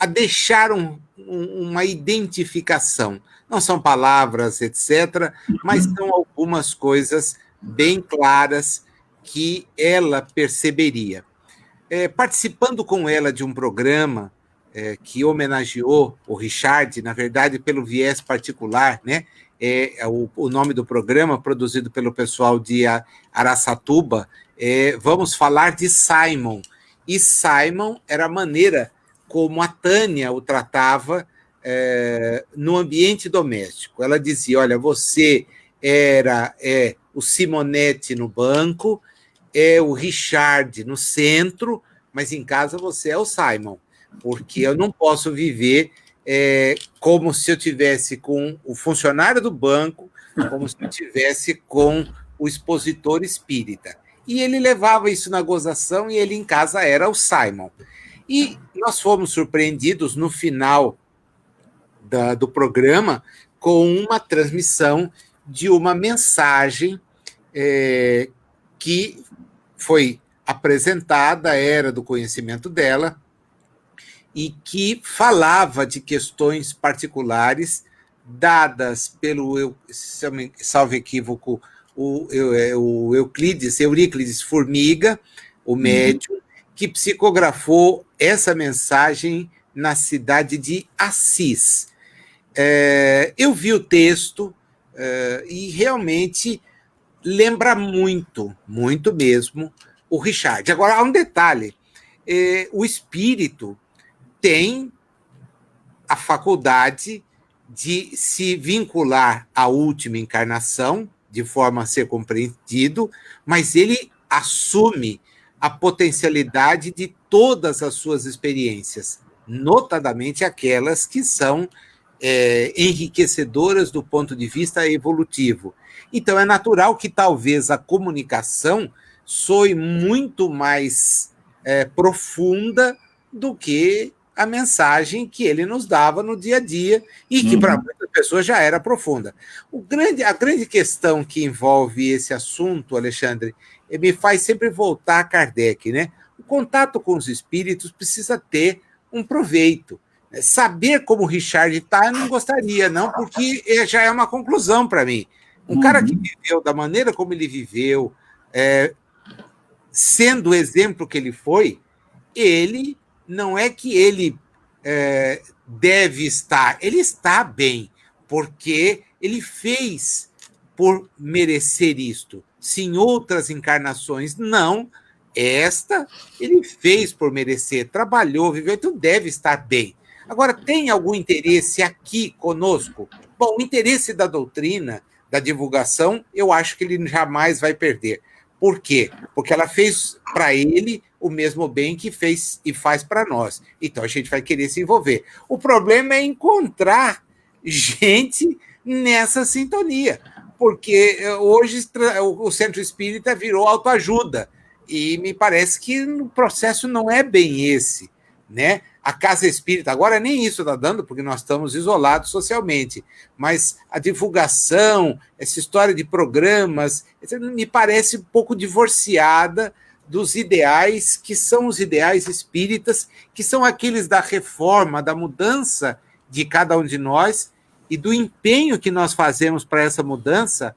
deixar uma identificação. Não são palavras, etc., mas são algumas coisas bem claras que ela perceberia. Participando com ela de um programa que homenageou o Richard, na verdade, pelo viés particular, né? O nome do programa, produzido pelo pessoal de Araçatuba, vamos falar de Simon. E Simon era a maneira como a Tânia o tratava no ambiente doméstico. Ela dizia, olha, você era o Simonetti no banco, o Richard no centro, mas em casa você é o Simon, porque eu não posso viver como se eu tivesse com o funcionário do banco, como se eu tivesse com o expositor espírita. E ele levava isso na gozação e ele em casa era o Simon. E nós fomos surpreendidos no final do programa com uma transmissão de uma mensagem que foi apresentada, era do conhecimento dela, e que falava de questões particulares dadas pelo, salvo equívoco, o Euríclides Formiga, o médium, que psicografou essa mensagem na cidade de Assis. Eu vi o texto e realmente lembra muito, muito mesmo, o Richard. Agora, há um detalhe. O espírito tem a faculdade de se vincular à última encarnação, de forma a ser compreendido, mas ele assume a potencialidade de todas as suas experiências, notadamente aquelas que são enriquecedoras do ponto de vista evolutivo. Então, é natural que talvez a comunicação soe muito mais profunda do que a mensagem que ele nos dava no dia a dia e que para muitas pessoas já era profunda. A grande questão que envolve esse assunto, Alexandre, me faz sempre voltar a Kardec, né? O contato com os espíritos precisa ter um proveito. Saber como o Richard está, eu não gostaria, não, porque já é uma conclusão para mim. Um cara que viveu da maneira como ele viveu, sendo o exemplo que ele foi, ele não é que ele deve estar, ele está bem, porque ele fez por merecer isto. Se em outras encarnações não, esta ele fez por merecer, trabalhou, viveu, então deve estar bem. Agora, tem algum interesse aqui conosco? Bom, o interesse da doutrina, da divulgação, eu acho que ele jamais vai perder. Por quê? Porque ela fez para ele o mesmo bem que fez e faz para nós. Então, a gente vai querer se envolver. O problema é encontrar gente nessa sintonia, porque hoje o Centro Espírita virou autoajuda, e me parece que o processo não é bem esse, né? A Casa Espírita, agora nem isso está dando, porque nós estamos isolados socialmente, mas a divulgação, essa história de programas, me parece um pouco divorciada dos ideais que são os ideais espíritas, que são aqueles da reforma, da mudança de cada um de nós e do empenho que nós fazemos para essa mudança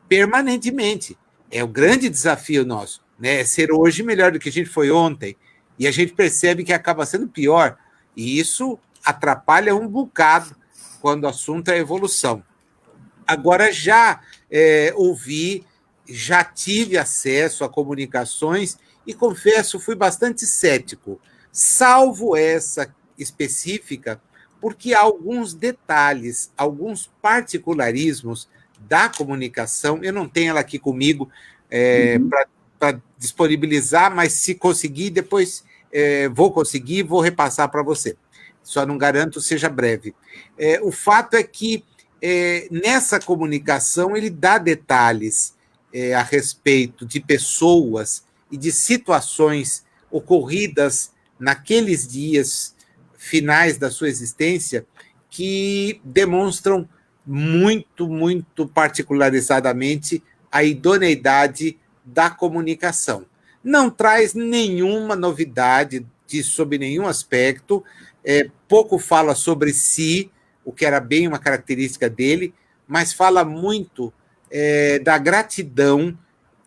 permanentemente. É o grande desafio nosso, né? Ser hoje melhor do que a gente foi ontem. E a gente percebe que acaba sendo pior. E isso atrapalha um bocado quando o assunto é evolução. Agora, já ouvi, já tive acesso a comunicações e, confesso, fui bastante cético, salvo essa específica, porque há alguns detalhes, alguns particularismos da comunicação, eu não tenho ela aqui comigo para disponibilizar, mas se conseguir, depois vou repassar para você. Só não garanto, seja breve. O fato é que nessa comunicação ele dá detalhes a respeito de pessoas e de situações ocorridas naqueles dias finais da sua existência que demonstram muito, muito particularizadamente a idoneidade da comunicação. Não traz nenhuma novidade sob nenhum aspecto, pouco fala sobre si, o que era bem uma característica dele, mas fala muito da gratidão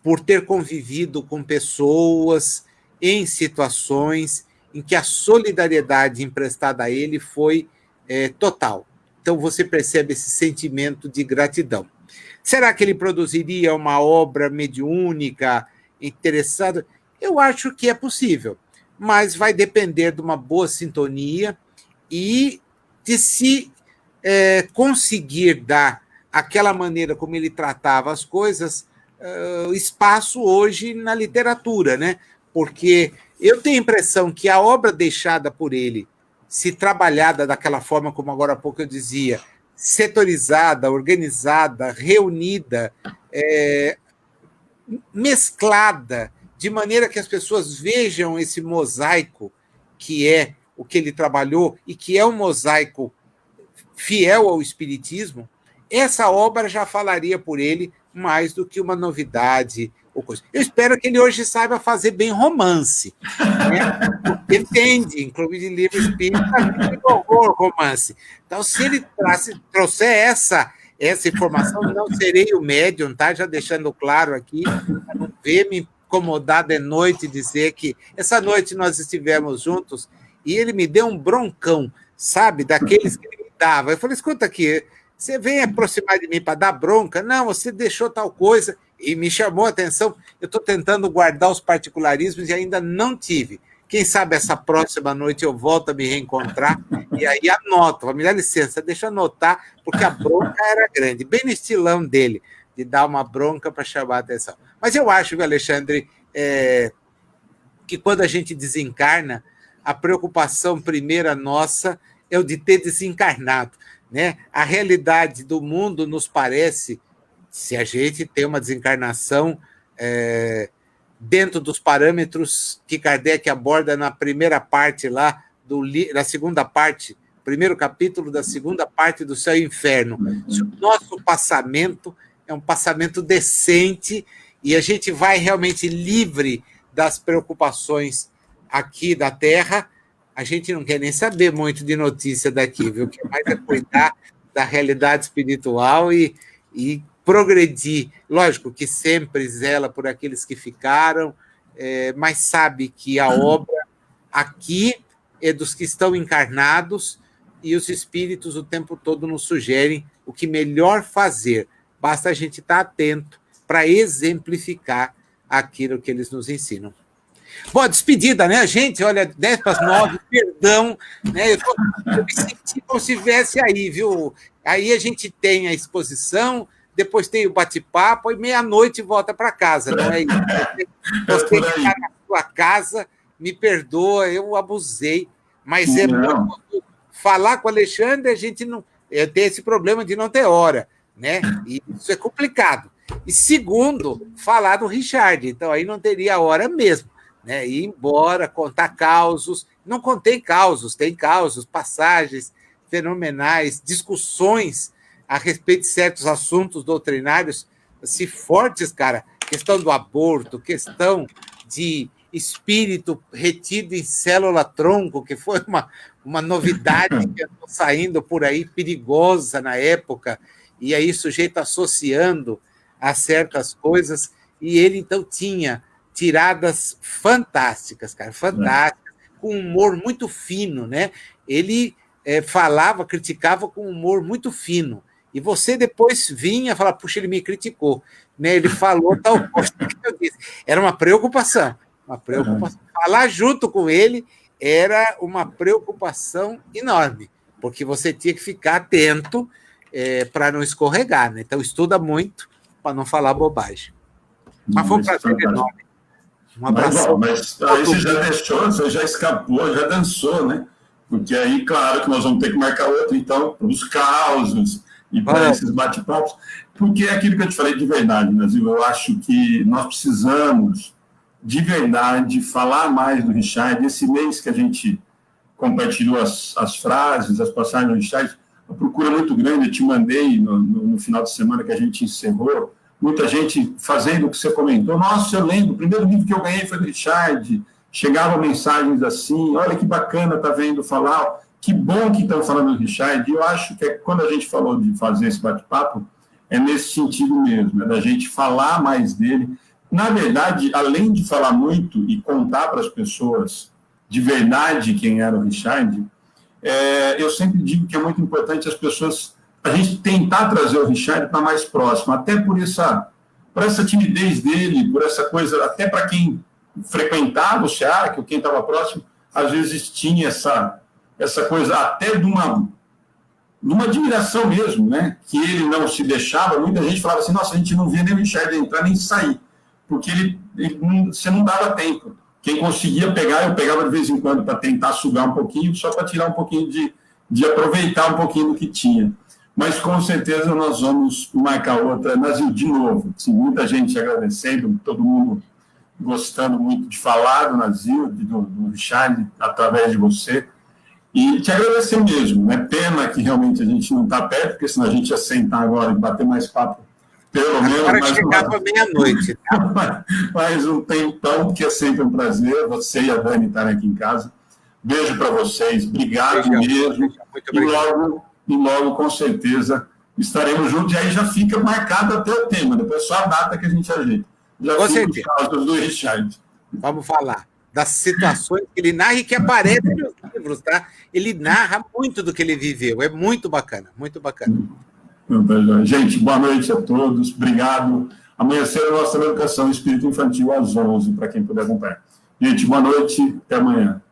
por ter convivido com pessoas em situações em que a solidariedade emprestada a ele foi total. Então, você percebe esse sentimento de gratidão. Será que ele produziria uma obra mediúnica, interessada? Eu acho que é possível, mas vai depender de uma boa sintonia e de se conseguir dar aquela maneira como ele tratava as coisas, espaço hoje na literatura, né? Porque eu tenho a impressão que a obra deixada por ele, se trabalhada daquela forma como agora há pouco eu dizia, setorizada, organizada, reunida, mesclada, de maneira que as pessoas vejam esse mosaico que é o que ele trabalhou e que é um mosaico fiel ao espiritismo, essa obra já falaria por ele mais do que uma novidade ou coisa. Eu espero que ele hoje saiba fazer bem romance, né? Defende, inclusive de livro espírita, horror, romance. Então, se ele trouxer essa informação, não serei o médium, tá? Já deixando claro aqui, para não ver me incomodar de noite e dizer que essa noite nós estivemos juntos e ele me deu um broncão, sabe? Daqueles que ele me dava. Eu falei, escuta aqui, você vem aproximar de mim para dar bronca? Não, você deixou tal coisa e me chamou a atenção. Eu estou tentando guardar os particularismos e ainda não tive. Quem sabe essa próxima noite eu volto a me reencontrar e aí anoto. Me dá licença, deixa eu anotar, porque a bronca era grande, bem no estilão dele, de dar uma bronca para chamar a atenção. Mas eu acho, viu, Alexandre, que quando a gente desencarna, a preocupação primeira nossa é o de ter desencarnado, né? A realidade do mundo nos parece, se a gente tem uma desencarnação dentro dos parâmetros que Kardec aborda na primeira parte lá, na segunda parte, primeiro capítulo da segunda parte do Céu e Inferno. Se o nosso passamento é um passamento decente e a gente vai realmente livre das preocupações aqui da Terra, a gente não quer nem saber muito de notícia daqui, viu? O que mais é cuidar da realidade espiritual e progredir. Lógico que sempre zela por aqueles que ficaram, mas sabe que a obra aqui é dos que estão encarnados e os espíritos o tempo todo nos sugerem o que melhor fazer. Basta a gente estar atento para exemplificar aquilo que eles nos ensinam. Bom, despedida, né, gente? Olha, 10:09, perdão, né? Eu me senti como se estivesse aí, viu? Aí a gente tem a exposição, depois tem o bate-papo, e meia-noite volta para casa, não é isso? Você que está na sua casa, me perdoa, eu abusei, mas é muito... Falar com o Alexandre, a gente não tem esse problema de não ter hora, né? E isso é complicado. E segundo, falar do Richard, então aí não teria hora mesmo, né? Ir embora, contar causos. Não contei causos, tem causos, passagens fenomenais, discussões a respeito de certos assuntos doutrinários, assim, fortes, cara. Questão do aborto, questão de espírito retido em célula-tronco, que foi uma novidade que andou saindo por aí, perigosa na época, e aí o sujeito associando a certas coisas, e ele, então, tinha tiradas fantásticas, cara, fantásticas, com humor muito fino, né? Ele falava, criticava com humor muito fino, e você depois vinha falar, puxa, ele me criticou, né? Ele falou tal coisa que eu disse. Era uma preocupação. Falar junto com ele era uma preocupação enorme, porque você tinha que ficar atento para não escorregar, né? Então, estuda muito para não falar bobagem. Mas foi um prazer enorme. Um abraço. Mas aí você já deixou, você já escapou, já dançou, né? Porque aí, claro, que nós vamos ter que marcar outro, então, para os causos e para esses bate-papos. Porque é aquilo que eu te falei de verdade, Brasil. Eu acho que nós precisamos, de verdade, falar mais do Richard. Esse mês que a gente compartilhou as frases, as passagens do Richard, uma procura muito grande. Eu te mandei no final de semana que a gente encerrou, muita gente fazendo o que você comentou. Nossa, eu lembro, o primeiro livro que eu ganhei foi do Richard. Chegavam mensagens assim, olha que bacana, tá vendo falar, que bom que estão falando do Richard. E eu acho que quando a gente falou de fazer esse bate-papo, é nesse sentido mesmo, é da gente falar mais dele. Na verdade, além de falar muito e contar para as pessoas de verdade quem era o Richard, eu sempre digo que é muito importante as pessoas, a gente tentar trazer o Richard para mais próximo, até por essa timidez dele, por essa coisa, até para quem frequentava o SEAC, ou quem estava próximo, às vezes tinha essa coisa até de uma admiração mesmo, né? Que ele não se deixava, muita gente falava assim, nossa, a gente não via nem o Richard entrar nem sair, porque você não dava tempo. Quem conseguia pegar, eu pegava de vez em quando para tentar sugar um pouquinho, só para tirar um pouquinho de aproveitar um pouquinho do que tinha. Mas com certeza nós vamos marcar outra, Brasil, de novo. Assim, muita gente agradecendo, todo mundo gostando muito de falar do Brasil, do Richard, através de você. E te agradecer mesmo, né? Pena que realmente a gente não está perto, porque senão a gente ia sentar agora e bater mais papo, pelo menos. Agora chegava meia-noite. Tá? Mais um tempão, que é sempre um prazer, você e a Dani estarem aqui em casa. Beijo para vocês, obrigado mesmo. Muito obrigado. E logo, com certeza, estaremos juntos, e aí já fica marcado até o tema, depois só a data que a gente ajeita. Já com fica certeza. Os casos do Richard. Vamos falar das situações que ele narra e que aparecem nos livros, tá? Ele narra muito do que ele viveu, é muito bacana, muito bacana. Gente, boa noite a todos, obrigado. Amanhã cedo a nossa educação espírito infantil às 11, para quem puder acompanhar. Gente, boa noite, até amanhã.